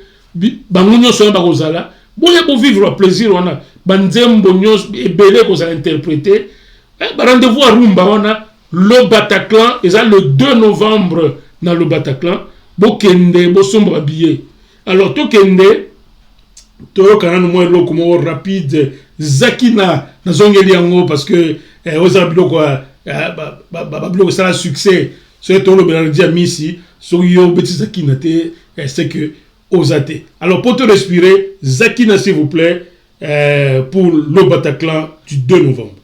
A: Bangonyo Soya Bagozala, boya bo vivre le plaisir, wana, Banzembo Nyos, Ebele qu'on a interprété, rendez-vous à Rumba, wana, le Bataclan, et ça le 2 novembre, dans le Bataclan, bo kende, bo sombre habillé. Alors, to kende, to kananu mo lo como rapide, Zakina, na zongeli yango, parce que, aux ablo quoi bablo ça a succès c'est tout le Redi Amisi sur yo petit Zakina c'est que osate. Alors pour te respirer Zakina s'il vous plaît pour le Bataclan du 2 novembre.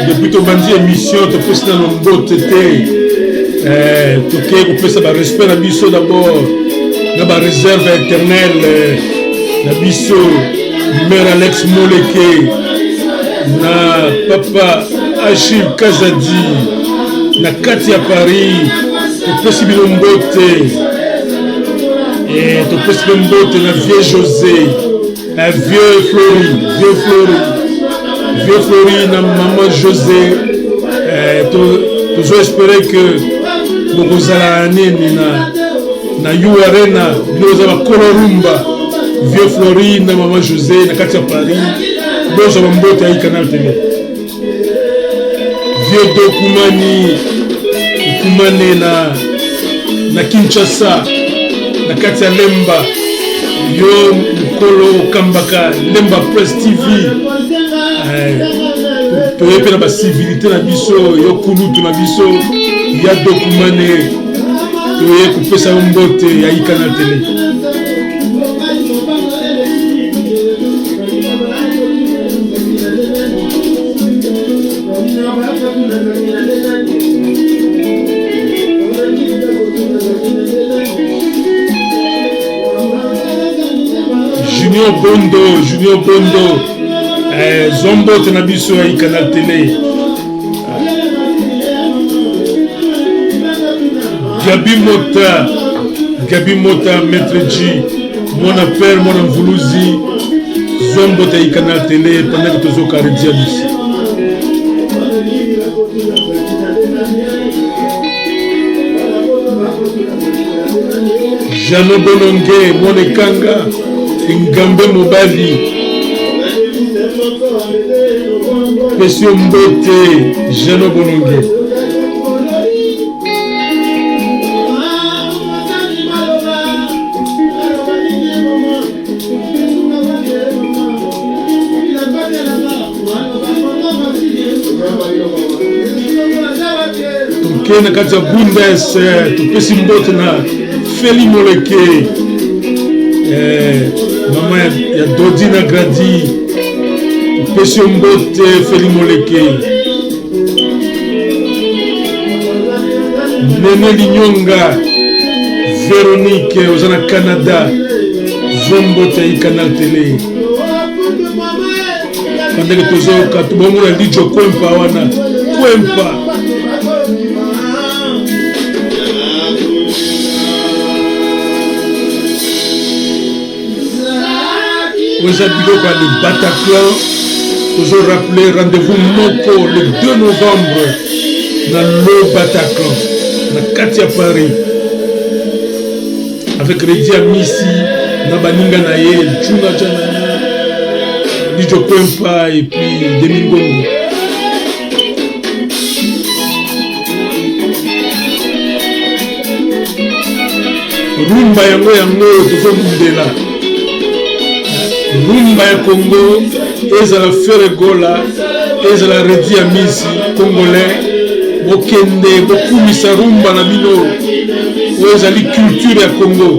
A: Depuis ton bandi émission, tu fais dans le beau tété. Tu fais ça, respect à biso d'abord, dans la réserve éternelle, na biso, mère Alex Moleke, na papa Achille Kazadi, na Katia Paris, tu fais Bilombote, et tu fais Bilombote, na vieux José, na vieux Flori. Vieux Flori, na maman José, toujours espérer que nous allons na Arena, nous allons Colorumba, Vieux Flori, na maman José, na Katia Paris, nous allons Mbote à Canal Télé. Vieux Dokumani na Kinshasa, na Katia Lemba, yo Mukolo Kambaka, Lemba Press TV. Toyepe na ba civilité na biso yo kulutu na biso ya dokumane toye kupesa mbote ya Canal Télé. Junior Bondo Zombo Tenabiso à Canal Télé. Gabi Mota, Maître G, mon père, mon Mvuluzi, Zombo à Canal Télé, pendant que tu as carrément ici. Jano Bononge, mon Ekanga, Ngambe Mobali. Monsieur Mbote, Jano Bononge. Tukena kati ya Bundes, tupesi Mbote na Feli Moleke, mama ya Dodina Gradi, tupesi Mbote Feli Moleke, Nene Linyonga, Véronique, ozana Canada, Zombote à Canal Télé. Pendant que tous les gens bon on a dit jo Kwempa wana Kwempa. Aujourd'hui par le Bataclan, toujours rappeler rendez-vous Moko le 2 novembre dans le Bataclan, dans Katia Paris, avec Redia Missi, Nabaninga Naye, Chunga Chana. Dijo Kwempa et puis Demingongo. Rumba yango toujours mundela. Rumba ya Congo, ezala Feregola, ezala Redi Amisi congolais, bokende bokumisa rumba na bino, ezali culture ya Congo.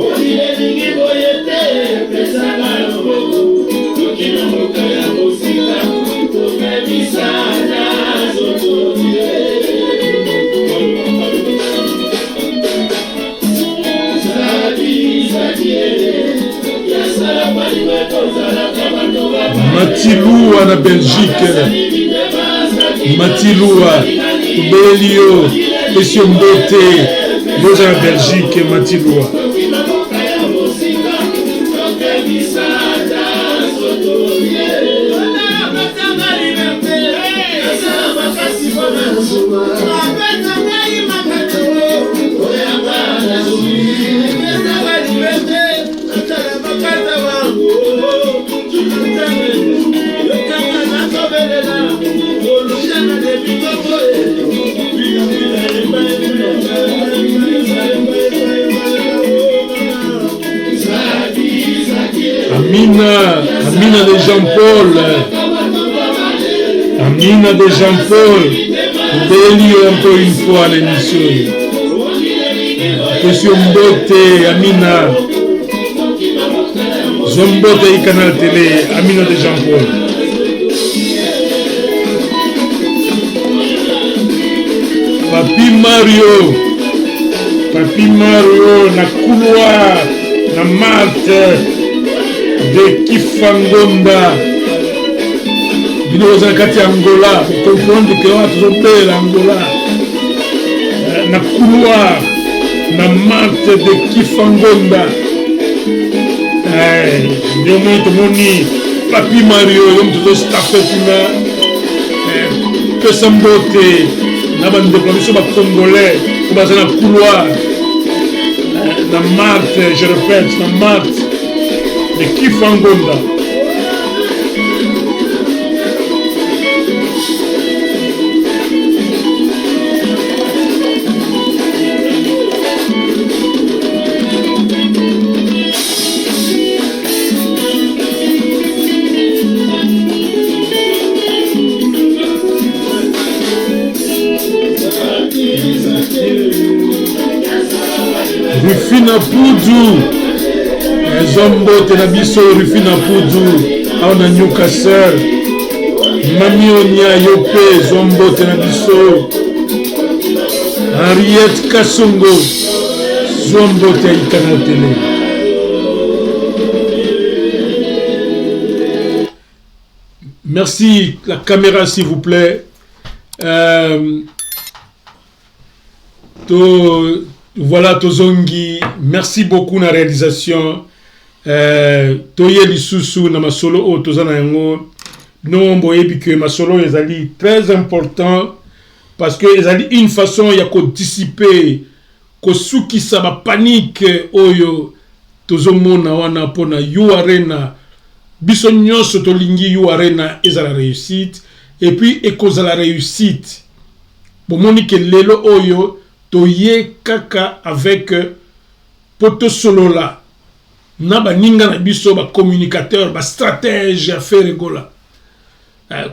A: Matilua na Belgique. Matilua. Belio. Monsieur Mbote. Nous en Belgique, Matilua. Amina, Amina de Jean-Paul. Amina de Jean-Paul. Béli encore une fois l'émission. Monsieur Mbote, Amina. Zombote et Canal Télé, Amina de Jean-Paul. Papi Mario. Papi Mario, na couloir, na Marthe. De Kifangonda bino zakati Angola comprendre que on trouve Angola na couloir na Marthe de Kifangonda ndio mtu moni Papi Mario yom tout staff tuna que Sambote na bande de ba congolais pour baza na couloir na Marthe, je répète, na Marthe de Kifangonda. Rufina Poudou. Zombo tenabiso Rufina Poudou. Aona Newcastle. Mami Onya Yope. Zombo tenabiso. Henriette Kassongo. Zombo tenabiso télé. Merci. La caméra s'il vous plaît. Voilà Tozongi, merci beaucoup na réalisation. Toye lisusu na masolo o tozana yango. Non boyebi que masolo ezali très important parce que ezali une façon ya ko dissiper ko sukisa ba panique oyo tozomona wana pona yu arena biso nyonso tolingi yu arena ezala réussite et puis ekozala réussite. Bomoni ke lelo oyo toye kaka avec poto solo la na ba ninga na biso ba communicateur ba stratège à faire rigola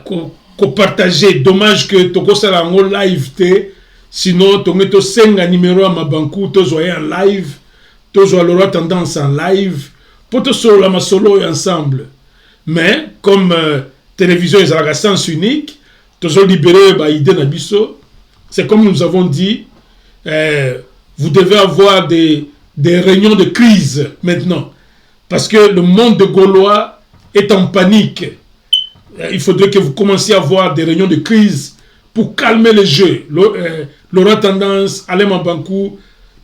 A: ko partager. Dommage que toko sala ngo live te, sinon tongeto senga numéro à mabanku to zoye en live to zo alors tendance en live poto solo la masolo ensemble. Mais comme télévision est à sens unique to zo libérer ba idée na biso. C'est comme nous avons dit. Vous devez avoir des réunions de crise maintenant. Parce que le monde de Gaulois est en panique. Il faudrait que vous commenciez à avoir des réunions de crise pour calmer les jeux. Laurent Tendance, Alain Mabankou,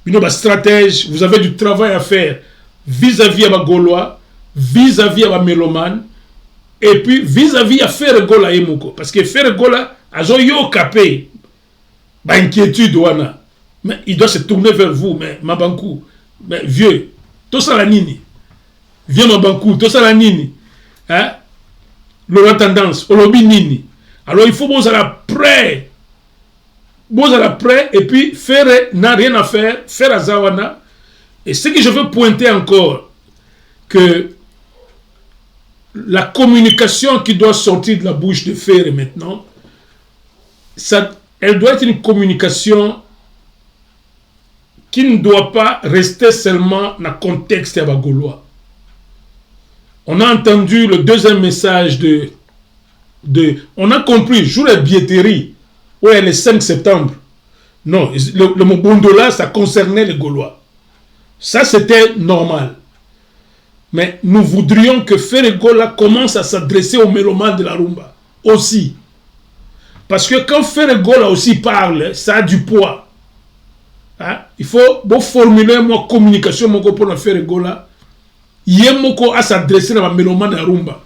A: une stratège, vous avez du travail à faire vis-à-vis à Gaulois, vis-à-vis à Méloman, et puis vis-à-vis à faire Gola et Moko. Parce que faire Gola, a yo capé, inquiétude wana. Mais il doit se tourner vers vous, mais Mabankou, mais vieux, tout ça la nini. Viens Mabankou, tout ça la nini. Hein? Laurent Tendance, Olobi nini. Alors il faut bon à prêt. Bon à prêt, et puis faire n'a rien à faire, faire à Zawana. Et ce que je veux pointer encore, que la communication qui doit sortir de la bouche de Ferré maintenant, ça, elle doit être une communication qui ne doit pas rester seulement dans le contexte de Gaulois. On a entendu le deuxième message on a compris, jour de billetterie, ouais, le 5 septembre. Non, le Mobondola, ça concernait les Gaulois. Ça, c'était normal. Mais nous voudrions que Ferregola commence à s'adresser aux mélomanes de la rumba aussi. Parce que quand Ferregola aussi parle, ça a du poids. Hein? Il faut formuler une communication pour Ferregola. Il y a à s'adresser à mélomanes de la rumba.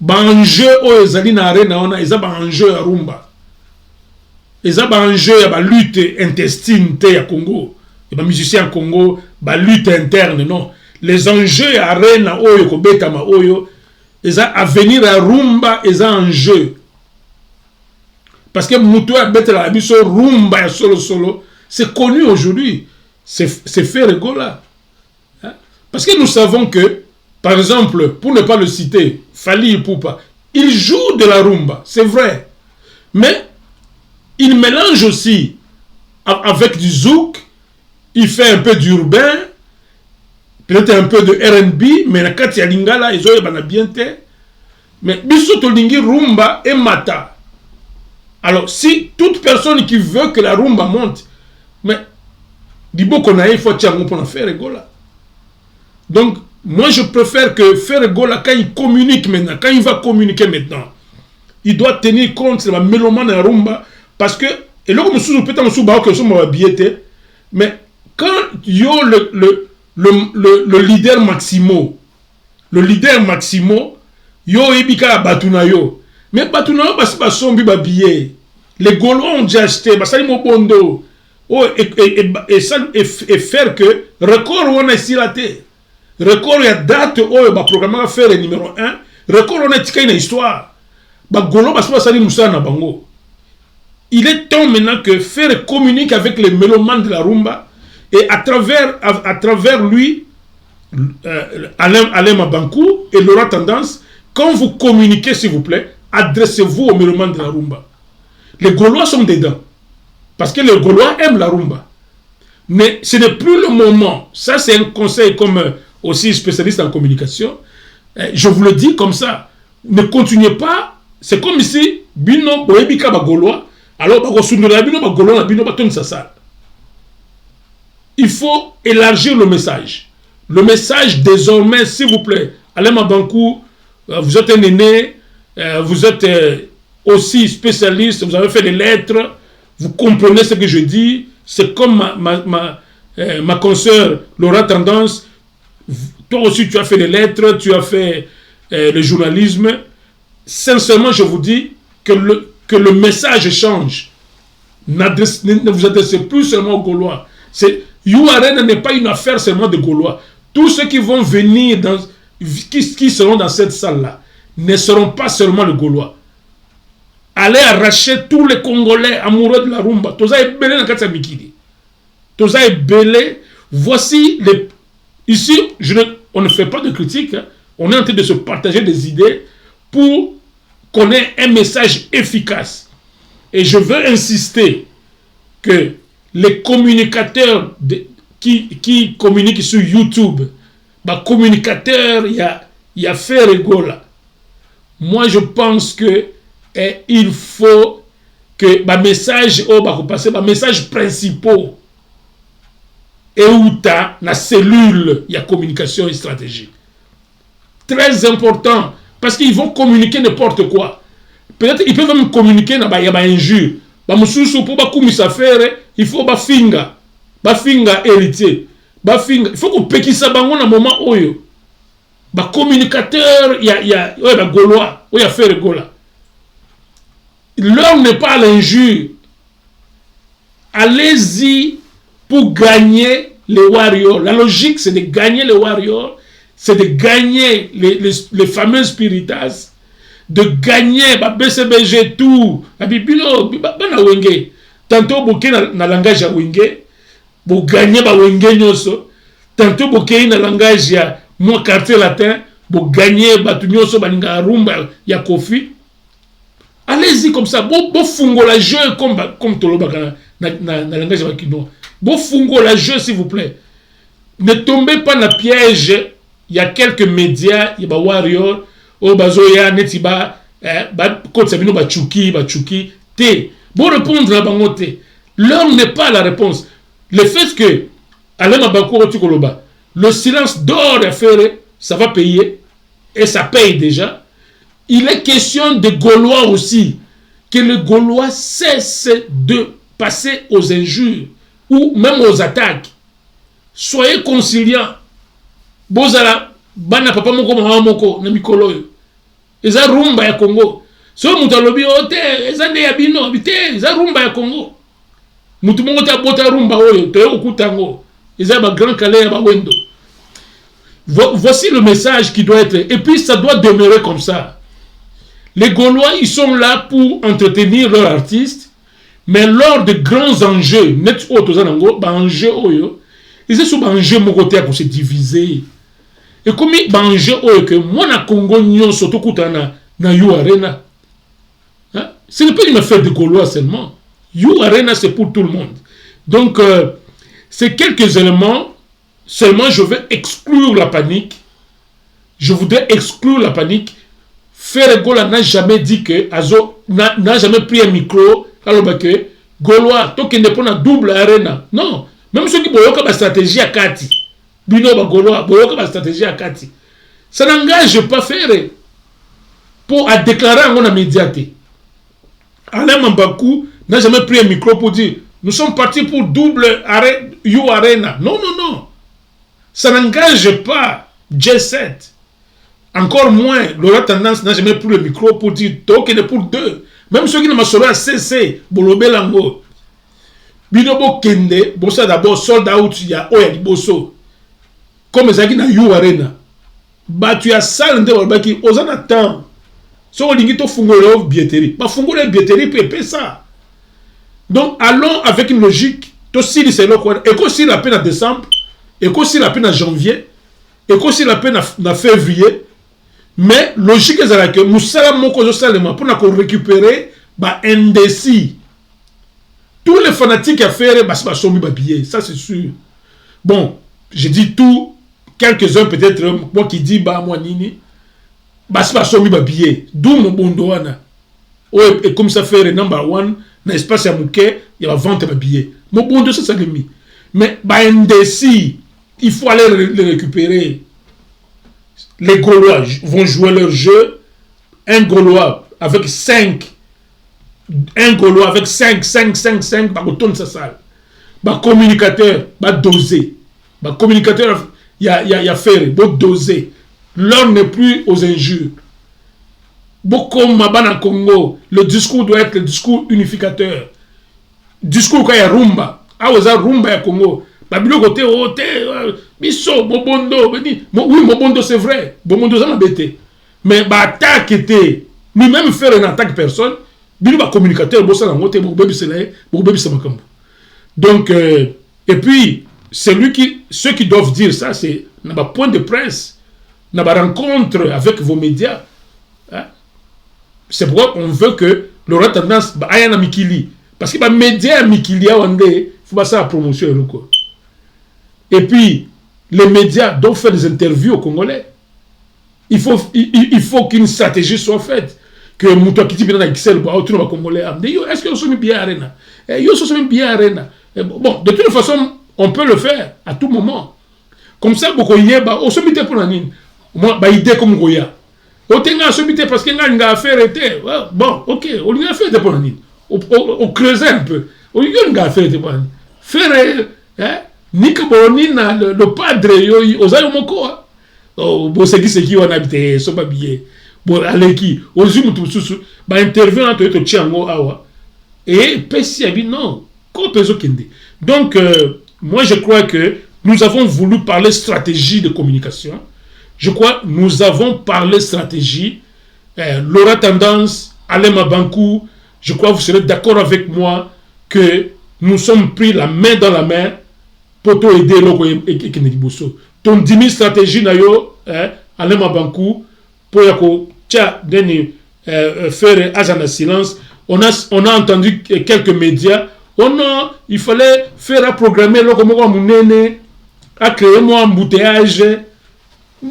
A: Banjeu o ezali na arena ona eza banjeu ya rumba. Eza banjeu ya ba lutte intestine te ya Congo. Et ba musicien Congo ba lutte interne non. Les enjeux ya arena oyo ko betama oyo eza avenir ya rumba eza enjeu. Parce que muto ya betela la biso rumba ya solo solo, c'est connu aujourd'hui. C'est Ferregola. Hein? Parce que nous savons que par exemple, pour ne pas le citer, Fally Ipupa, il joue de la rumba, c'est vrai. Mais il mélange aussi avec du zouk, il fait un peu d'urbain, peut-être un peu de R&B, mais quand il y a lingala, ils ont bien été. Mais bisoto lingi rumba et mata. Alors, si toute personne qui veut que la rumba monte, mais dibo konae, il faut tiens pour faire Ferregola. Donc, moi, je préfère que Ferregola, quand il communique maintenant, quand il va communiquer maintenant, il doit tenir compte de la mélomane de la rumba, parce que, et là, mais quand il y a le leader Maximo, yo ebika batuna yo, mais batuna yo, basi basombi ba billet, les Gaulois ont déjà acheté, basali mo bondo, et faire que, record on a ici la terre. Record ya date oyo ba programme va faire le numéro 1 record on a tika une histoire ba golo ba sali musana bango. Il est temps maintenant que faire communique avec les mélomanes de la rumba et à travers lui Alain Mabankou et Laura Tendance, quand vous communiquez s'il vous plaît, adressez-vous aux mélomanes de la rumba. Les Gaulois sont dedans parce que les Gaulois aiment la rumba. Mais ce n'est plus le moment. Ça c'est un conseil comme aussi spécialiste en communication, je vous le dis comme ça, ne continuez pas, c'est comme ici, bino boebika ba Gaulois, alors ba kosundela bino ba Gaulois na bino ba ton sasa. Il faut élargir le message. Le message désormais, s'il vous plaît, Alain Mabankou, vous êtes un aîné, vous êtes aussi spécialiste, vous avez fait des lettres, vous comprenez ce que je dis, c'est comme ma consoeur Laura Tendance. Toi aussi, tu as fait des lettres, tu as fait le journalisme. Sincèrement, je vous dis que le message change. Ne vous adressez plus seulement aux Gaulois. URN n'est pas une affaire seulement de Gaulois. Tous ceux qui vont venir, qui seront dans cette salle-là, ne seront pas seulement les Gaulois. Allez arracher tous les Congolais amoureux de la rumba. Voici les... Ici, on ne fait pas de critique, hein. On est en train de se partager des idées pour qu'on ait un message efficace. Et je veux insister que les communicateurs qui communiquent sur YouTube, communicateurs, il y a Ferregola. Moi, je pense que il faut que message message principaux et où ta la cellule, il y a communication et stratégie. Très important, parce qu'ils vont communiquer n'importe quoi. Peut-être ils peuvent même communiquer dans il y a injure. Il faut finga héritier. Il faut qu'on péki ça bango na moment oyo. Communicateur, il y a Gaulois, il y a Ferregola. L'heure n'est pas à l'injure. Allez-y pour gagner les warriors. La logique, c'est de gagner les warriors, c'est de gagner les fameux spiritas, de gagner BCBG tout. Tantôt, vous na langage ya wenge, vous gagnez wenge nyoso. Tantôt, vous gagnez na langage ya moi quartier latin, vous gagnez batu nyoso balinga rumba ya kofi. Allez-y comme ça, bon fungo la jeu comme toloba na langage ya kino. Bon fungo la jeu s'il vous plaît. Ne tombez pas dans le piège. Il y a quelques médias, il y a warrior, bazoya netiba, quand ça vient bachuki, te. Bon répondre à bangote. L'homme n'est pas la réponse. Le fait que Alain Mabankou Rotikoloba, Le silence d'or à faire, ça va payer, et ça paye déjà. Il est question des Gaulois aussi, que les Gaulois cessent de passer aux injures, ou même aux attaques. Soyez conciliants. Bozala, bana papa moko mama moko, na mikolo yo. Eza rumba ya Congo. So mutu alobi ote, eza nde ya bino, bite, eza rumba ya Congo. Mutu mongo te bota rumba oyo, te okutango. Eza ba grand calais ya ba wendo. Voici le message qui doit être, et puis ça doit demeurer comme ça. Les Gaulois, ils sont là pour entretenir leurs artistes, mais lors de grands enjeux, net otozanango, ba enjeu oyo, ils sont sur enjeu mokoté pour se diviser. Et comme enjeu oyo que moi na Congo nyon surtout kutana na You Arena. Hein? Ce n'est pas une affaire de Gaulois seulement. You Arena c'est pour tout le monde. Donc c'est quelques éléments. Seulement je vais exclure la panique. Je voudrais exclure la panique. Ferregola n'a jamais dit que Azo n'a jamais pris un micro alors que Gaulois tant qu'il n'est pas dans double arena. Non, même ceux qui boyoka ba stratégie à Kati. Bino ba Gaulois boyoka ba stratégie à Kati. Ça n'engage pas faire pour à déclarer en médiaté. Alain Mambakou n'a jamais pris un micro pour dire nous sommes partis pour double You Arena. Non, non, non. Ça n'engage pas J7. Encore moins, Laura Tendance n'a jamais pris le micro pour dire token est pour deux. Même ceux qui n'ont pas sauvé à CC, Bolobé Lango. Binobo Kende, Bossa d'abord, sold out, il y a Oya Bosso. Comme Zaki na You Arena. Bah, tu as ça, qui osan attend. So, on dit que fungolo billetterie. Bah, fungolo billetterie, puis ça. Donc, allons avec une logique. Aussi, c'est le quoi. Et qu'aussi la peine en décembre. Et qu'aussi la peine en janvier. Et qu'aussi la peine en février. Mais logique est que Moussala Moko Salema pour nous récupérer bah indécis. Tous les fanatiques à faire bah c'est pas billet, ça c'est sûr. Bon, j'ai dit tout, quelques-uns peut-être moi qui dis bah moi nini bah c'est pas billet. D'où mon bondoana. Ouais, et comme ça fait number one, na espace à Mouké, il va vendre ma billet. Mon bondo ça mis. Mais bah indécis, il faut aller les récupérer. Les Gaulois vont jouer leur jeu. Un Gaulois avec 5. Un Gaulois avec 5, bah, retourne sa salle. Bah, communicateur, bah, dosé. Bah, communicateur, il y a faire, bah, dosé. L'heure n'est plus aux injures. Beaucoup Mabana Congo, le discours doit être le discours unificateur. Discours quand il y a rumba. Ah, vous avez rumba à Congo. Babilo côté biso Bobondo oui Bobondo c'est vrai Bobondo ça m'a bêté mais bah attaque était lui-même faire une attaque personne bilo ba communicateur bossa na ngote bo bebi c'est makambo donc et puis ceux qui doivent dire ça c'est na ba point de presse na ba rencontre avec vos médias hein? C'est pourquoi on veut que Laura Tendance ba aya na mikili parce que ba média mikili a wande faut pas ça la promotion et quoi. Et puis, les médias doivent faire des interviews aux Congolais. Il faut qu'une stratégie soit faite. Que Moutou Kiti Bina Excel, autour de Congolais, est-ce que vous sommes bien arena? Vous sommes bien arena. Bon, de toute façon, on peut le faire à tout moment. Comme ça, beaucoup y est, on se met pour la ligne. Moi, idée comme Goya. On tenga se mettre parce qu'il y a une affaire était. Bon, ok, on y a fait pour la ligne. On creusait un peu. On y a une affaire pour la ligne. Faire, hein? Nika Boronina, le padre, Ozayo Moko. Bon, c'est qui on habite, so pas billet. Bon, allez qui, au zoom tout sous, bah intervient entre eux, Tchango, Awa. Et Pessi a dit non, quoi peso kende. Donc, moi je crois que nous avons voulu parler stratégie de communication. Je crois que nous avons parlé stratégie. Laura Tendance, Alain Mabankou, je crois que vous serez d'accord avec moi que nous sommes pris la main dans la main pour aider l'oko et Kennedy Bosso. Ton 10 000 stratégies nayo, Alain Mabankou, pour yako tia deni faire agent silence. On a entendu quelques médias. Il fallait faire programmer l'oko moko munene, à créer un embouteillage. Il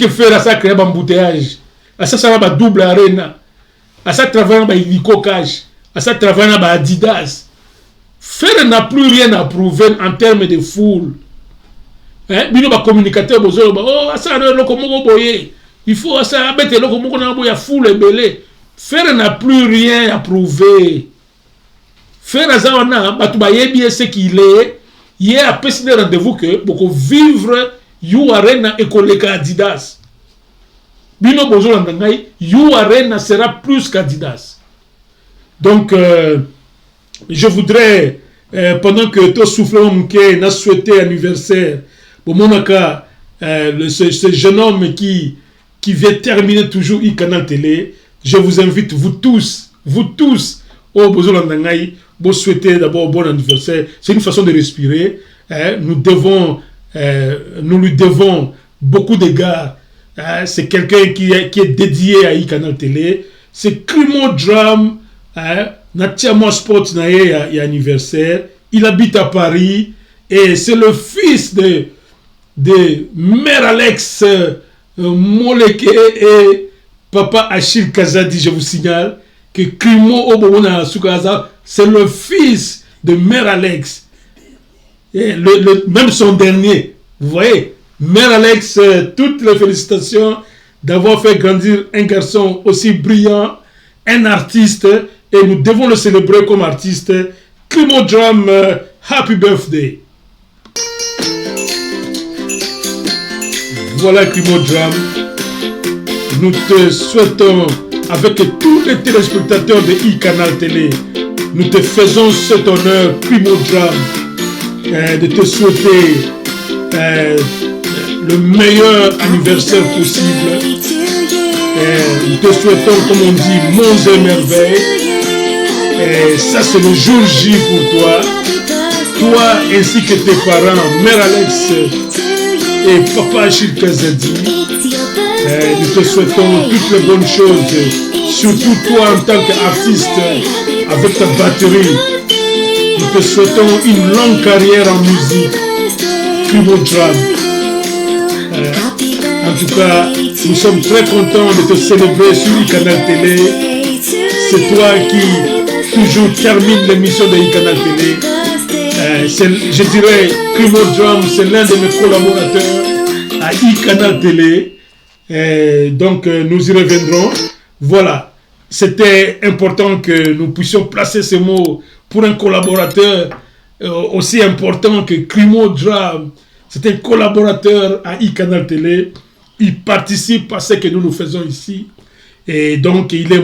A: faut faire ça, créer un embouteillage. À ça va double arena. À ça travailler dans hélicocage. À ça travailler dans Adidas. Faire n'a plus rien à prouver en termes de foule. bino ba communicateur bozo ba oh ça le komoko boye il faut ça bête le komoko na boya foule belé faire n'a plus rien à prouver faire azana batu ba yebi ce qu'il est il y a pesé de rendez-vous que beaucoup vivre you arena ekoleka Adidas bino bozo na ngai you arena sera plus qu'Adidas donc je voudrais pendant que tout souffle mouké n'a souhaité anniversaire au monaka ce jeune homme qui vient terminer toujours e-canal télé, je vous invite vous tous au Bozolandangaï pour souhaiter d'abord bon anniversaire. C'est une façon de respirer, nous lui devons beaucoup d'égards. C'est quelqu'un qui est dédié à e-canal télé, c'est Crimo Drum, Natiamo Sport nae anniversaire, il habite à Paris et c'est le fils de Mère Alex Moleke et Papa Achille Kazadi. Je vous signale que Crimo Obona Sukaza, c'est le fils de Mère Alex. Et même son dernier, vous voyez, Mère Alex, toutes les félicitations d'avoir fait grandir un garçon aussi brillant, un artiste, et nous devons le célébrer comme artiste. Crimo Drum, happy birthday. Voilà Crimo Drum. Nous te souhaitons, avec tous les téléspectateurs de e-canal télé, nous te faisons cet honneur, Crimo Drum, de te souhaiter le meilleur anniversaire possible. Nous te souhaitons, comme on dit, monts et merveilles. Et ça, c'est le jour J pour toi. Toi ainsi que tes parents, Mère Alex et Papa Achille Kazadi. Nous te souhaitons toutes les bonnes choses, surtout toi en tant qu'artiste avec ta batterie. Nous te souhaitons une longue carrière en musique. Crimo Drum. En tout cas, nous sommes très contents de te célébrer sur e-canal télé. C'est toi qui toujours termine l'émission de e-canal télé. Je dirais, Crimo Drum, c'est l'un de mes collaborateurs à e-canal télé. Donc, nous y reviendrons. Voilà, c'était important que nous puissions placer ces mots pour un collaborateur aussi important que Crimo Drum. C'est un collaborateur à e-canal télé. Il participe à ce que nous faisons ici. Et donc, il est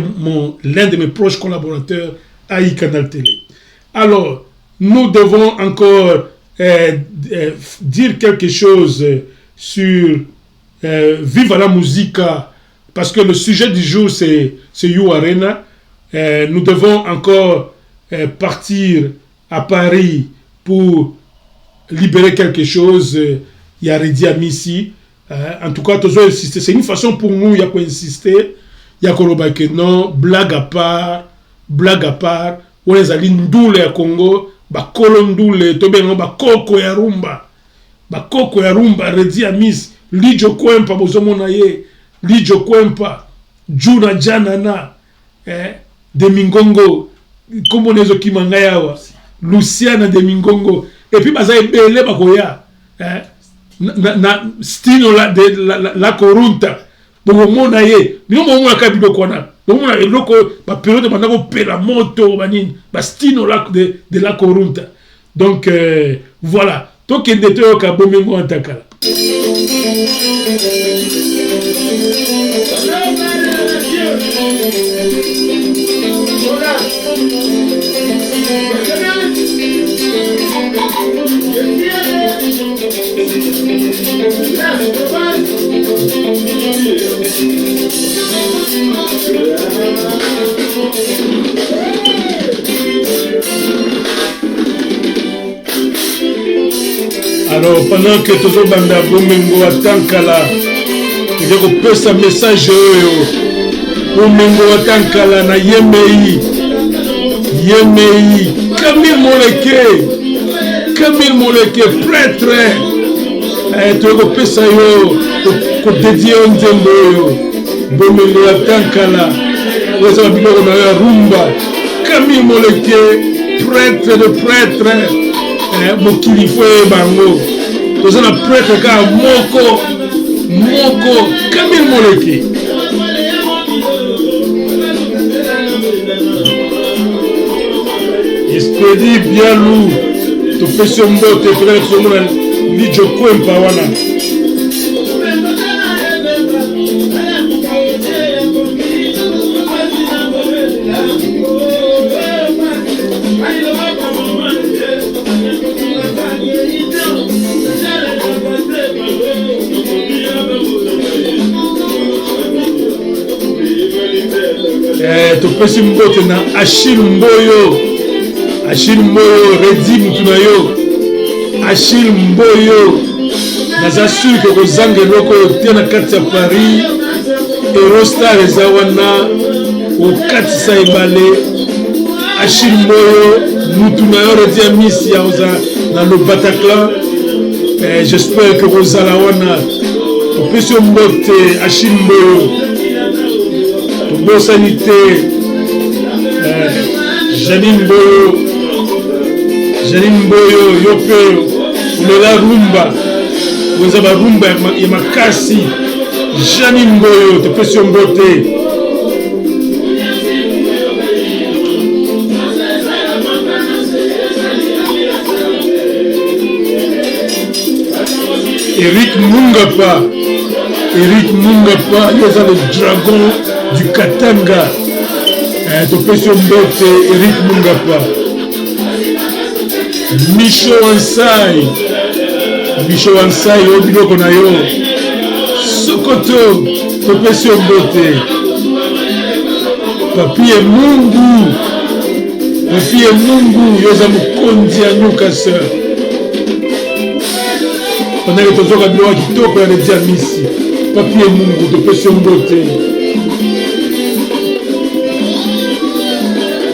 A: l'un de mes proches collaborateurs à e-canal télé. Alors, nous devons encore dire quelque chose sur Viva la Musica, parce que le sujet du jour, c'est You Arena. Nous devons encore partir à Paris pour libérer quelque chose. Il y a Redi Amissi. En tout cas, c'est une façon pour nous, il y a quoi insister. Il y a que non, blague à part, on les a dit ndoule à Congo, bakolo ndoule, tobengo bakoko ya rumba, Redi Amissi, Lijo Kwempa, bozomona ye, Lijo Kwempa, Juna Janana, de Mingongo, comme on est Kimangayawa, Luciana de Mingongo, et puis baza ebele bakoya, na stino la corunta. Bon mona ye ni mo mona ka bido kona bon mona eloko ba période banda ko pela moto banini ba stino la de la corunta. Donc voilà, to kende to ka bomengo antakala. Alors, pendant que tout le monde a bomengo atankala, il y a un message bomengo atankala na Yemei, Camille Moleke, prêtre, tu as un yo dédié au Nzembo yo, bomengo atankala, vous avez vu rumba, Camille Moleke, prêtre de prêtre. Mokili fwe bango oza na prêtre kaka moko Camille Moleki. Esprit bien lourd topesi mbote tokala kozomona lijo kwempa wana topesi mbote na Achille Mboyo Redi Mutunayo Achille Mboyo naza sûr que kozanga eloko te na kati ya Paris Eurostar eza wana okatisa ebale Achille Mboyo Mutunayo Redi ya misi ya oza na le Bataclan. J'espère que kozala wana topesi mbote Achille Mboyo tobosani te Janine Mboyo yo pe olela rumba oza barumba ya makasi Janine Mboyo topesi mbote Eric Mungapa yo oza le dragon du Katanga. Topesi mbote Eric Mungapa. Micho Wansai yo biloko na yo Sokoto topesi mbote Papie Mungu yoza mokonzi ya Newcastle pendant que tozoka biloko ya kitoko ya Redi ya misi Papie Mungu topesi mbote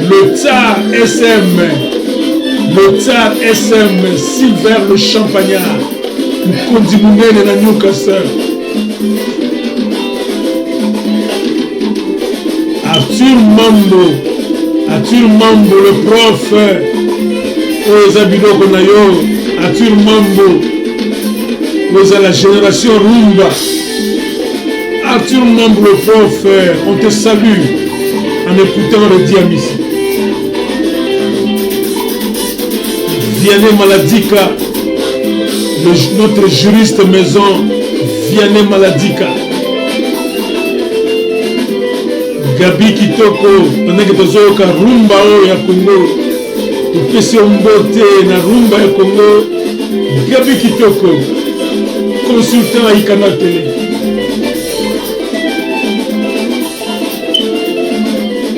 A: le Tsar SM Silver le Champagnard mokonzi munene na Newcastle. Arthur Mambo le prof oyo eza biloko na yo Arthur Mambo oyo la génération rumba. Arthur Mambo le prof, on te salue en écoutant Redi ya misi. Vianney Maladika, notre juriste maison, Vianney Maladika. Gabi Kitoko, pendant que tozoyoka rumba oyo ya Congo, topesi mbote na rumba ya Congo. Gabi Kitoko, consultant à Ikana Télé.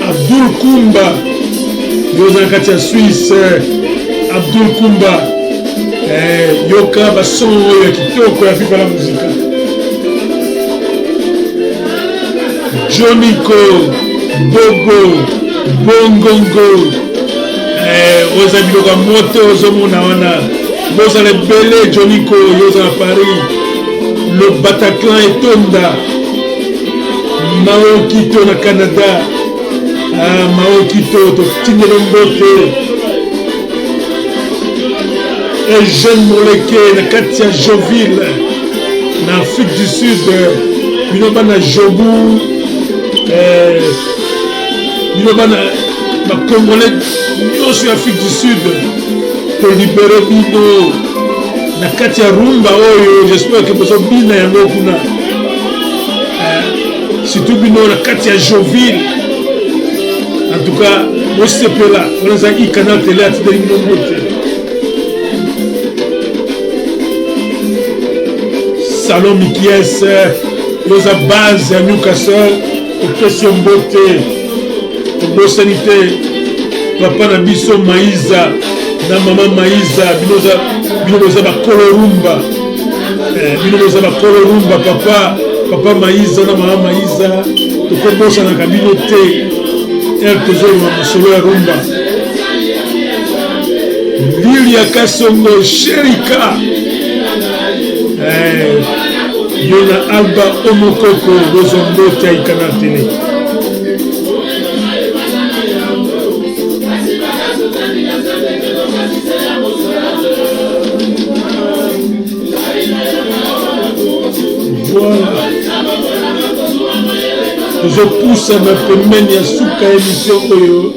A: Abdul Kumba, yoza kati ya Suisse. Abdul Kumba yoka bason oyo ya kitoko ya Viva la Muzika. Joniko Bongongo oza biloko ya moto ozomona wana bozala ebele. Joniko yoza na Paris, le Bataclan etonda. Mao Kito na Canada, Mao Kito totindela mbote. Eugène Moleke na kati ya Joville na Afrique du Sud, bino bana Jobu, bino bana bakongolais nyonso ya Afrique du Sud tolibere bino na kati ya rumba oyo. J'espère que bozobina yango kuna, surtout bino na kati ya Joville. En tout cas bosepela onaza Ikana Télé atindeli bino mbote. Salon Mikies yoza base ya Newcastle topesi mbote tobosani te papa na biso Maiza na mama Maiza bino boza bakolo rumba, bino boza bakolo rumba. Papa Maiza na mama Maiza tokobosanaka bino te tozoyeba masolo ya rumba. Lilia Kasongo Sherika Yona Alba Omokoko Rozombote ya Ikana Télé. tozopusa na pembeni ya suka émission oyo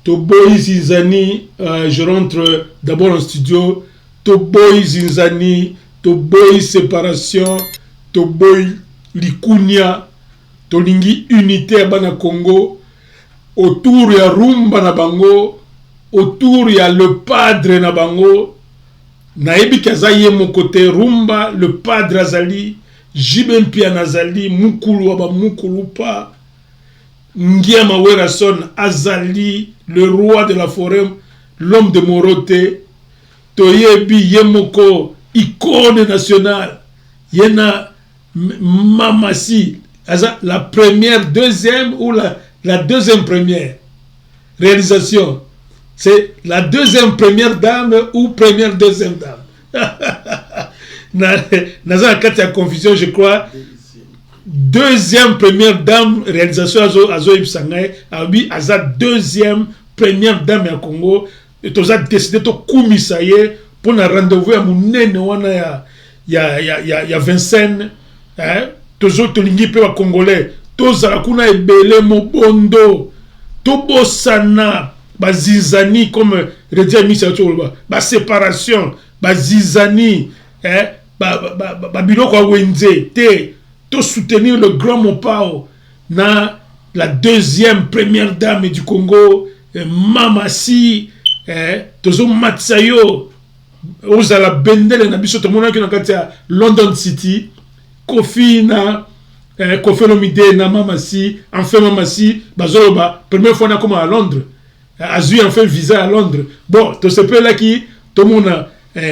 A: toboyi zinzani je rentre d'abord en studio toboyi zinzani toboyi séparation toboyi likunia tolingi unité ya bana Congo autour ya rumba na bango autour ya le padre na bango nayebi kaza ye mon côté rumba le padre azali Jiben Pia nazali mukulu wa ba mukulu pa Ngia Mawerason azali le roi de la forêt l'homme de Morote toyebi yemoko icône nationale yena Mamasi la première deuxième ou la deuxième première réalisation c'est la deuxième première dame ou première deuxième dame naza kati ya confusion je crois deuxième première dame réalisation azo ibsangai abi aza deuxième première dame ya Congo et toza décidé to kumisa ye pour na rendez-vous ya munene wana ya Vincennes hein tozo tolingi pe ba congolais tozala kuna ebele mobondo tobosana bazizani comme redia misa toloba ba séparation bazizani hein ba biloko ya wenze te to soutenir le grand Mopao na la deuxième première dame du Congo Mamasi tozo matsayo ozala bendele na biso tomona ki na kati ya London City Kofi na Kofi Olomide na Mamasi enfin Mamasi bazoloba première fois na comme à Londres azui enfin visa à Londres bon to se peut là qui tout le monde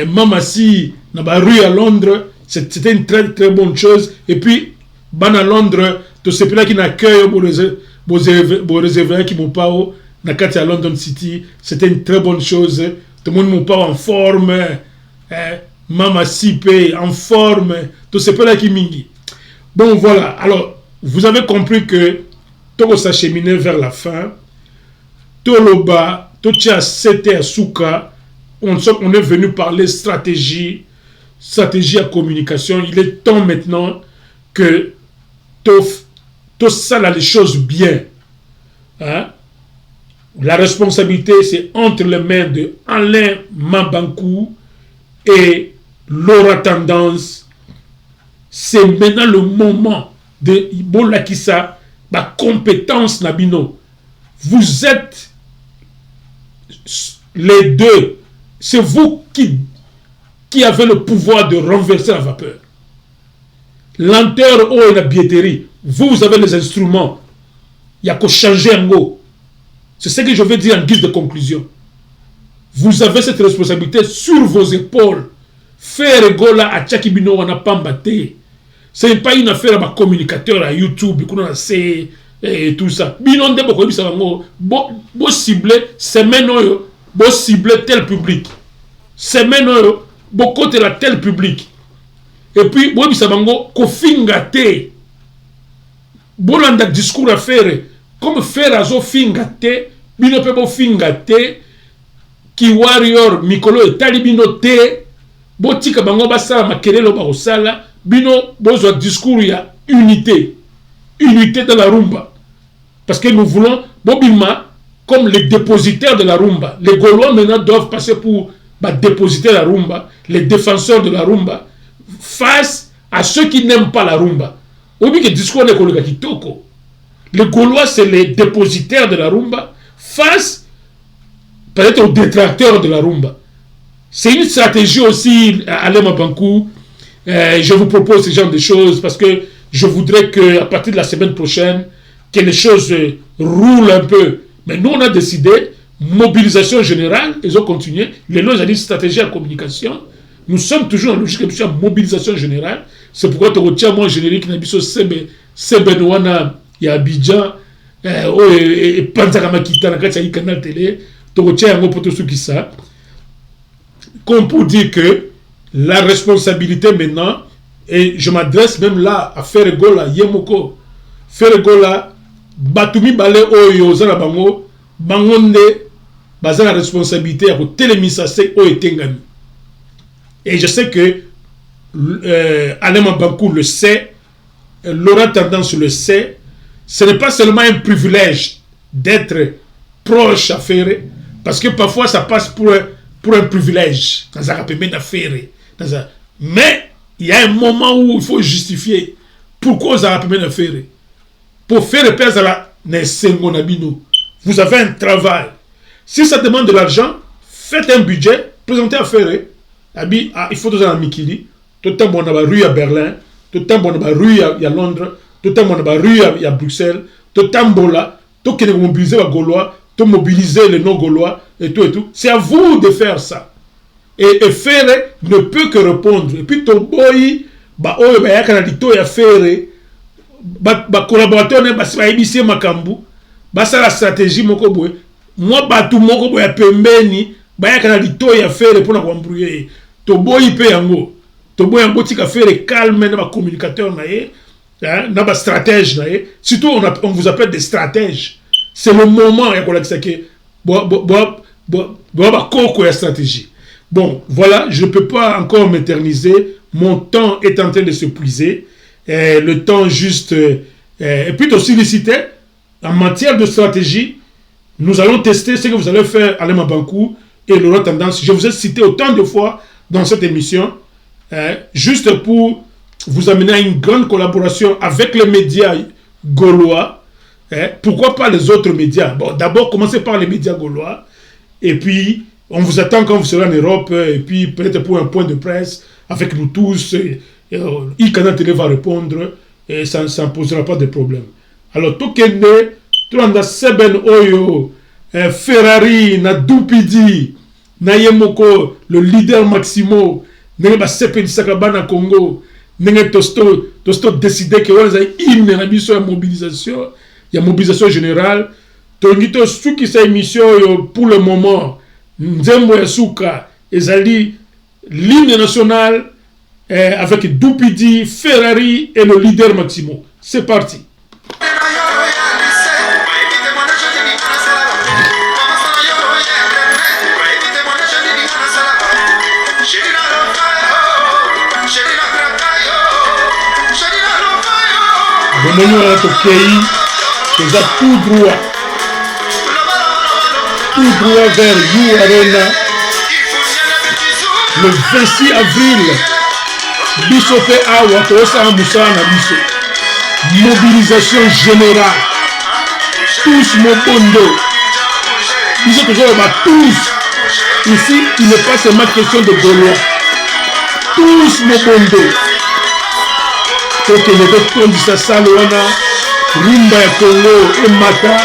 A: Mamasi na ba rue à Londres c'était une très très bonne chose et puis ban à Londres to se peut là qui n'accueille bo réserver qui mon pao na kati à London City c'était une très bonne chose tout le monde mon pao en forme Mamasi pe en forme to se peut là qui mingi bon voilà alors vous avez compris que tout s'acheminer vers la fin Toloba tout ça c'était à Souka on est venu parler stratégie à communication. Il est temps maintenant que tout ça les choses bien. Hein? La responsabilité, c'est entre les mains de Alain Mabankou et Laura Tendance. C'est maintenant le moment de Ibolakissa, ma compétence Nabino. Vous êtes les deux. C'est vous qui avez le pouvoir de renverser la vapeur. Lenteur ou la biéterie. Vous avez les instruments. Il n'y a qu'à changer un mot. C'est ce que je vais dire en guise de conclusion. Vous avez cette responsabilité sur vos épaules. Faire gola à Tchakibino wana pambate. Ce n'est pas une affaire à communicateur à YouTube, et tout ça. Binon de beaucoup ça bo cibler semaine bo cibler tel public. Semaine beaucoup de la tel public. Et puis bo bisabango ko fingate. Bolanda discours à faire comme faire azo fingate, bino pe bo fingate ki warrior mikolo et talibino te botika bango basala makelelo ba osala bino bozo discours ya unité de la rumba parce que nous voulons Bobima comme les dépositaires de la rumba. Les Gaulois maintenant doivent passer pour dépositaires de la rumba, les défenseurs de la rumba face à ceux qui n'aiment pas la rumba. Obi que discours de Kologa Kitoko. Les Gaulois c'est les dépositaires de la rumba face peut-être aux détracteurs de la rumba. C'est une stratégie aussi à Alain Mabankou. Je vous propose ce genre de choses parce que je voudrais qu'à partir de la semaine prochaine, que les choses roulent un peu. Mais nous, on a décidé, mobilisation générale, ils ont continué. Les lois ont dit stratégie à communication. Nous sommes toujours en logique de mobilisation générale. C'est pourquoi tu retiens moi générique, Sebenouana, il y a Abidjan, et Panzakamakita, il y a canal télé, tu retiens un mot pour tout ce qui ça. Comme pour dire que la responsabilité maintenant, et je m'adresse même là à Ferregola, Yemoko, Ferregola, Batumi Bale Oyo, Zarabango, Bangonde, baza la responsabilité à télémisa c'est o etengami. Et je sais que Alain Mabankou le sait, Laurent Tendance le sait, ce n'est pas seulement un privilège d'être proche à Ferré, parce que parfois ça passe pour un privilège, mais il y a un moment où il faut justifier pourquoi vous avez Ferré. Pour faire le pèse à la Nessengonabino, vous avez un travail. Si ça demande de l'argent, faites un budget, présentez à Ferré. Il faut tout ça à Mikili, tout le temps on a rue à Berlin, tout le temps on a rue à Londres, tout le temps on a rue à Bruxelles, tout le temps là, tout le temps mobiliser les Gaulois, tout mobiliser les non-Gaulois et tout et tout. C'est à vous de faire ça. Et Ferré ne peut que répondre. Et puis ton boy, il y a Ferré, collaborateur ne va émisser Makambu, la stratégie moko boy. Moi batu moko boy pembeni, ba ya Ferré pour la embrouiller. To boy pe yango. To boy yango tika Ferré calme na ba communicateur na ye, na ba stratège na ye. Surtout on vous appelle des stratèges. C'est le moment ya kola kisake ba koko ya stratégie. Bon, voilà, je ne peux pas encore m'éterniser. Mon temps est en train de se puiser. Le temps juste... et puis aussi solliciter, en matière de stratégie, nous allons tester ce que vous allez faire Alain Mabankou et Laurent Tendance. Je vous ai cité autant de fois dans cette émission, juste pour vous amener à une grande collaboration avec les médias gaulois. Pourquoi pas les autres médias? Bon, d'abord, commencez par les médias gaulois. Et puis, on vous attend quand vous serez en Europe. Et puis, peut-être pour un point de presse avec nous tous. Icana Télé va répondre. Et ça ne posera pas de problème. Alors, tout kende, tout le monde Seben Oyo, Ferrari, na Dupidi, na Yemoko, le leader Maximo, Nenga Sepen Sakabana Congo, Nenga Tosto décidé que on a hymne na biso ya mobilisation. Il y a mobilisation générale. Tongito Suki sa émission pour le moment. Nzembo ya Suka, ezali l'hymne national avec Dupidi, Ferrari et le leader Maximo. C'est parti. Le menu à notre pays, c'est tout droit vers You Arena le 26 avril. Biso pe awa tosa musana biso. Mobilisation générale. Tous Mobondo. Biso toujours tous. Ici, il n'est pas seulement question de Gaulois. Tous Mobondo. Toke le tondisa salwana, rumba ya Congo et Mata.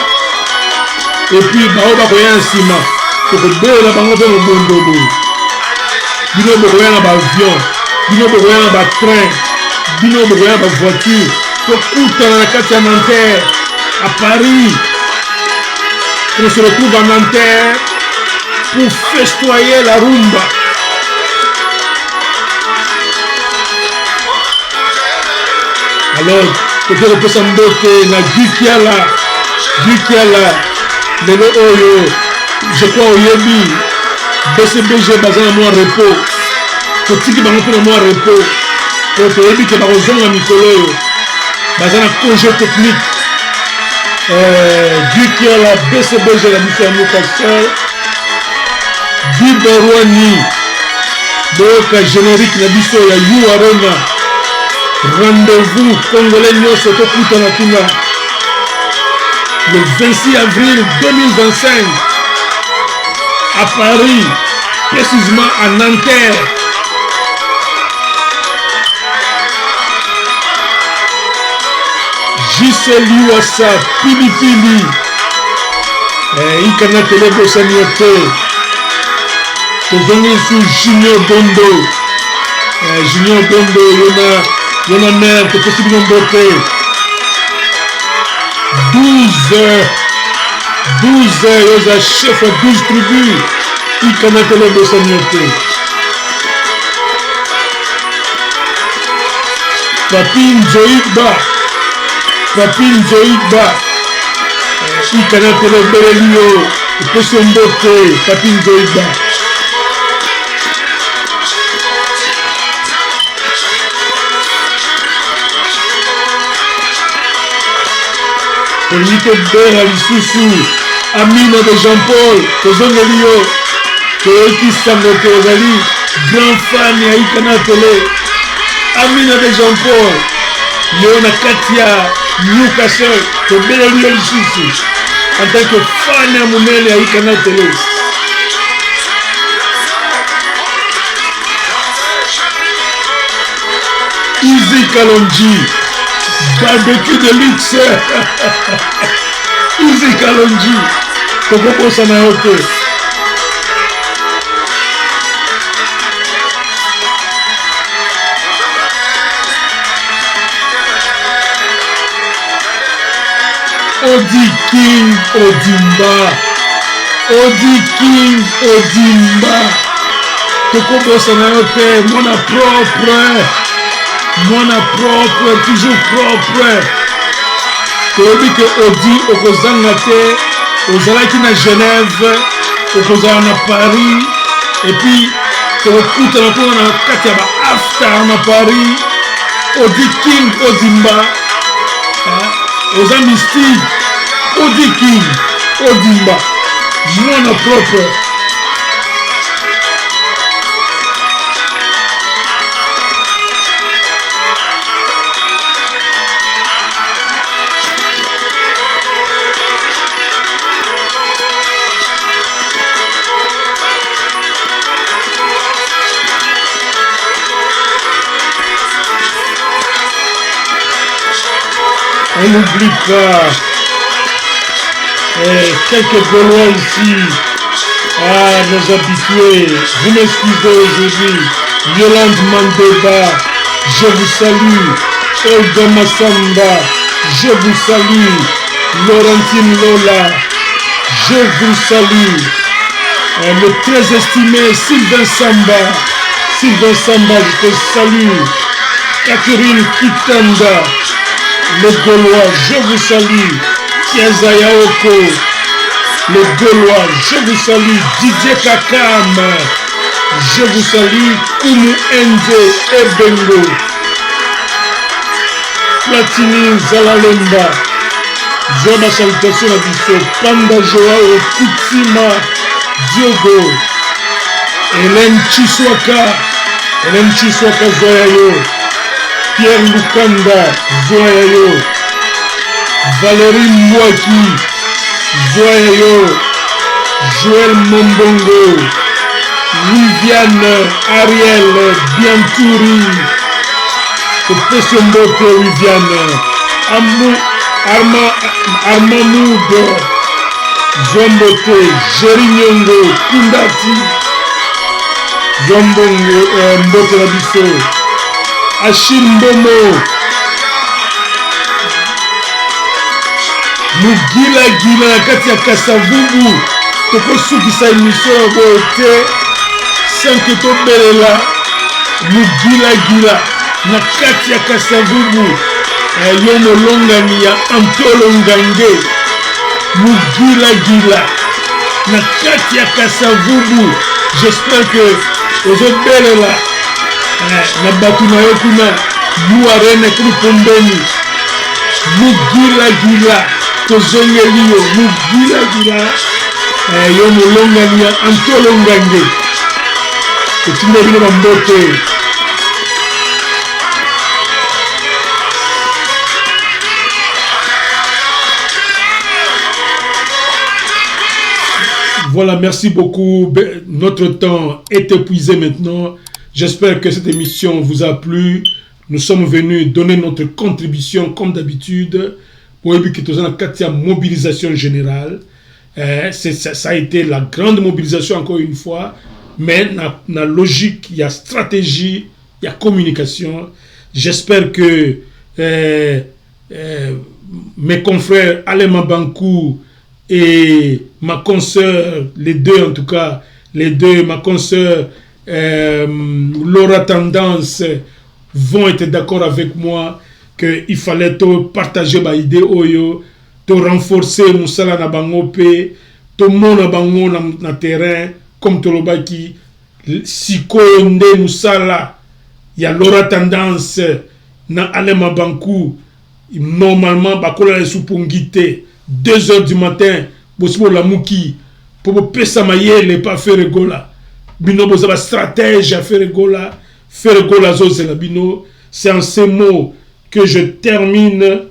A: Et puis baoba koya nsima. Toko bola bango pe Mobondo. Bino bokoya na ba avion. Bino bokoya na ba train, bino bokoya na ba voiture, tokutana na kati ya Nanterre, à Paris. On se retrouve à Nanterre pour festoyer la rumba. Alors, peut-être que ça me dote na Gukiala, lelo oyo, je crois au Yebi, BCBG bazana moi repos. Kotiki bango pour moi repos. Pour te dire que bazonga mikolo bazana congé technique. Duki à la BCBG la mission Newcastle. Du Berwani. Donc générique na biso ya You Arena. Rendez-vous congolais nyonso tokuta na tuna. Le 26 avril 2025 à Paris, précisément à Nanterre. Giseli Wassa, Pili. Ikana Télé Bosaniote. Tozongi sous Junior Bondo. Junior Bondo, Yona mère, que possible d'emboter. 12 heures, yoza chef à 12 tribus. Ikana Télé Bosaniote. Papine Zoïba. Ikana Télé Belelio. epesi mbote Papi Nzoïba. tolingi tobela lisusu Amina de Jean-Paul tozongeli yo toyoki sango te ozali grand fan ya Ikana Tele. Amina de Jean-Paul yo na kati ya Newcastle tobeleli yo lisusu en tant que fan ya monene ya Ikana Tele. Easy Kalonji barbecue de luxe. Easy Kalonji tokokosa na yo te. Odi King Odimba, Odi King Odimba tokokosa na yo te. Mwana propre, toujours propre. Toyebi ke Odi okozanga te, ozalaki na Genève, okozala na Paris, et puis tokokutana kuna na kati ya ba after na Paris. Odi King Odimba oza mystique. Odi King Odimba mwana propre. On n'oublie pas quelques Gaulois ici, nos habitués. Vous m'excusez aujourd'hui. Yolande Mandeba, je vous salue. Olga Massamba, je vous salue. Laurentine Lola, je vous salue. Le très estimé Sylvain Samba, je te salue. Catherine Kitanda, le Gaulois, je vous salue. Kiaza Yaoko, le Gaulois, je vous salue. Didier Kakam, je vous salue. Kumu Ende Ebengo, Platini Zalalemba, Zona salutation à Bissot, Panda Joao, Kutsima, Diogo, Hélène Chiswaka Zoyayo, Pierre Lukanda, Zoyayo, Valérie Mwaki, Zoyayo, Joël Mombongo, Viviane Ariel Biantouri, Kopesombote Viviane, Armamoud, Zombote, Jerinyongo, Kundati, Zombongo, Mbote Nabiso, Ashimbomo, Mugila na kati ya Kasavubu. Tokosukisa émission ya boye te sanke tobelela Mugila na kati ya Kasavubu. Yo molongani ya Antolo Ngange. Mugila na kati ya Kasavubu. J'espère que ozobelela na batu na yo kuna Buarene kuri pembeni. Mugila tozongeli yo Mugila yo molongani ya Antolo Ngange etinda bino bambote. Voilà, merci beaucoup. Notre temps est épuisé maintenant. J'espère que cette émission vous a plu. Nous sommes venus donner notre contribution comme d'habitude pour la mobilisation générale. Ça a été la grande mobilisation encore une fois, mais la logique, il y a stratégie, il y a communication. J'espère que mes confrères Alema Bankou et ma consoeur, les deux, ma consoeur Laura Tendance vont être d'accord avec moi qu'il fallait partager ma idée, renforcer Moussala na bango pe tomona bango na terrain comme tolobaki sikoyo nde musala ya lora tendance na Alema Bankou normalement bakola esupungi te 2 heures du matin bosibo lamuki po pesa mayele pa faire gola bino boza ba stratège à faire gola zozela bino. C'est en ces mots que je termine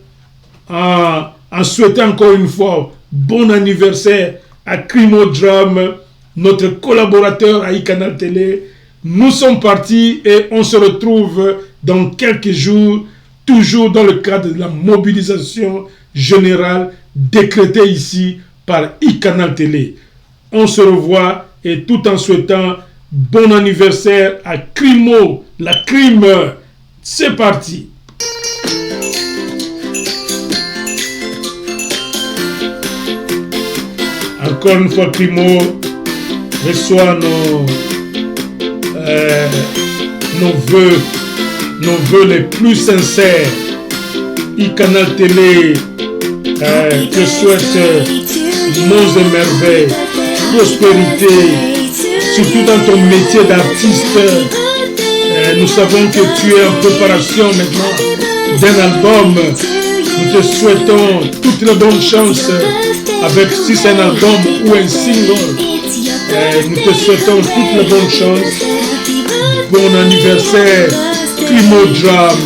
A: en souhaitant encore une fois bon anniversaire à Crimo Drum, notre collaborateur à iCanal Télé. Nous sommes partis et on se retrouve dans quelques jours, toujours dans le cadre de la mobilisation générale décrétée ici par iCanal Télé. On se revoit et tout en souhaitant bon anniversaire à Crimo, la crime. C'est parti. Encore une fois, Crimo reçoit nos vœux les plus sincères. iCanal Télé te souhaite monts et merveilles, prospérité, surtout dans ton métier d'artiste. Nous savons que tu es en préparation maintenant d'un album. Nous te souhaitons toutes les bonnes chances avec si c'est un album ou un single. Nous te souhaitons toutes les bonnes chances. Bon anniversaire, Crimo Drum.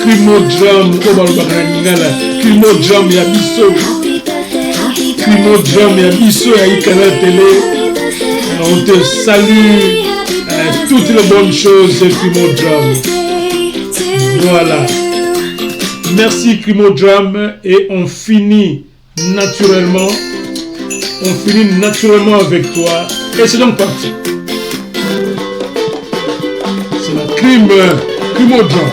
A: Crimo Drum, Crimo Drum Yabiso. Crimo Drum Yabiso à iCanal Télé. On te salue. Toutes les bonnes choses, Crimo Drum. Voilà. Merci Crimo Drum. Et on finit naturellement. Avec toi. Et c'est donc parti. C'est la Crimo Drum.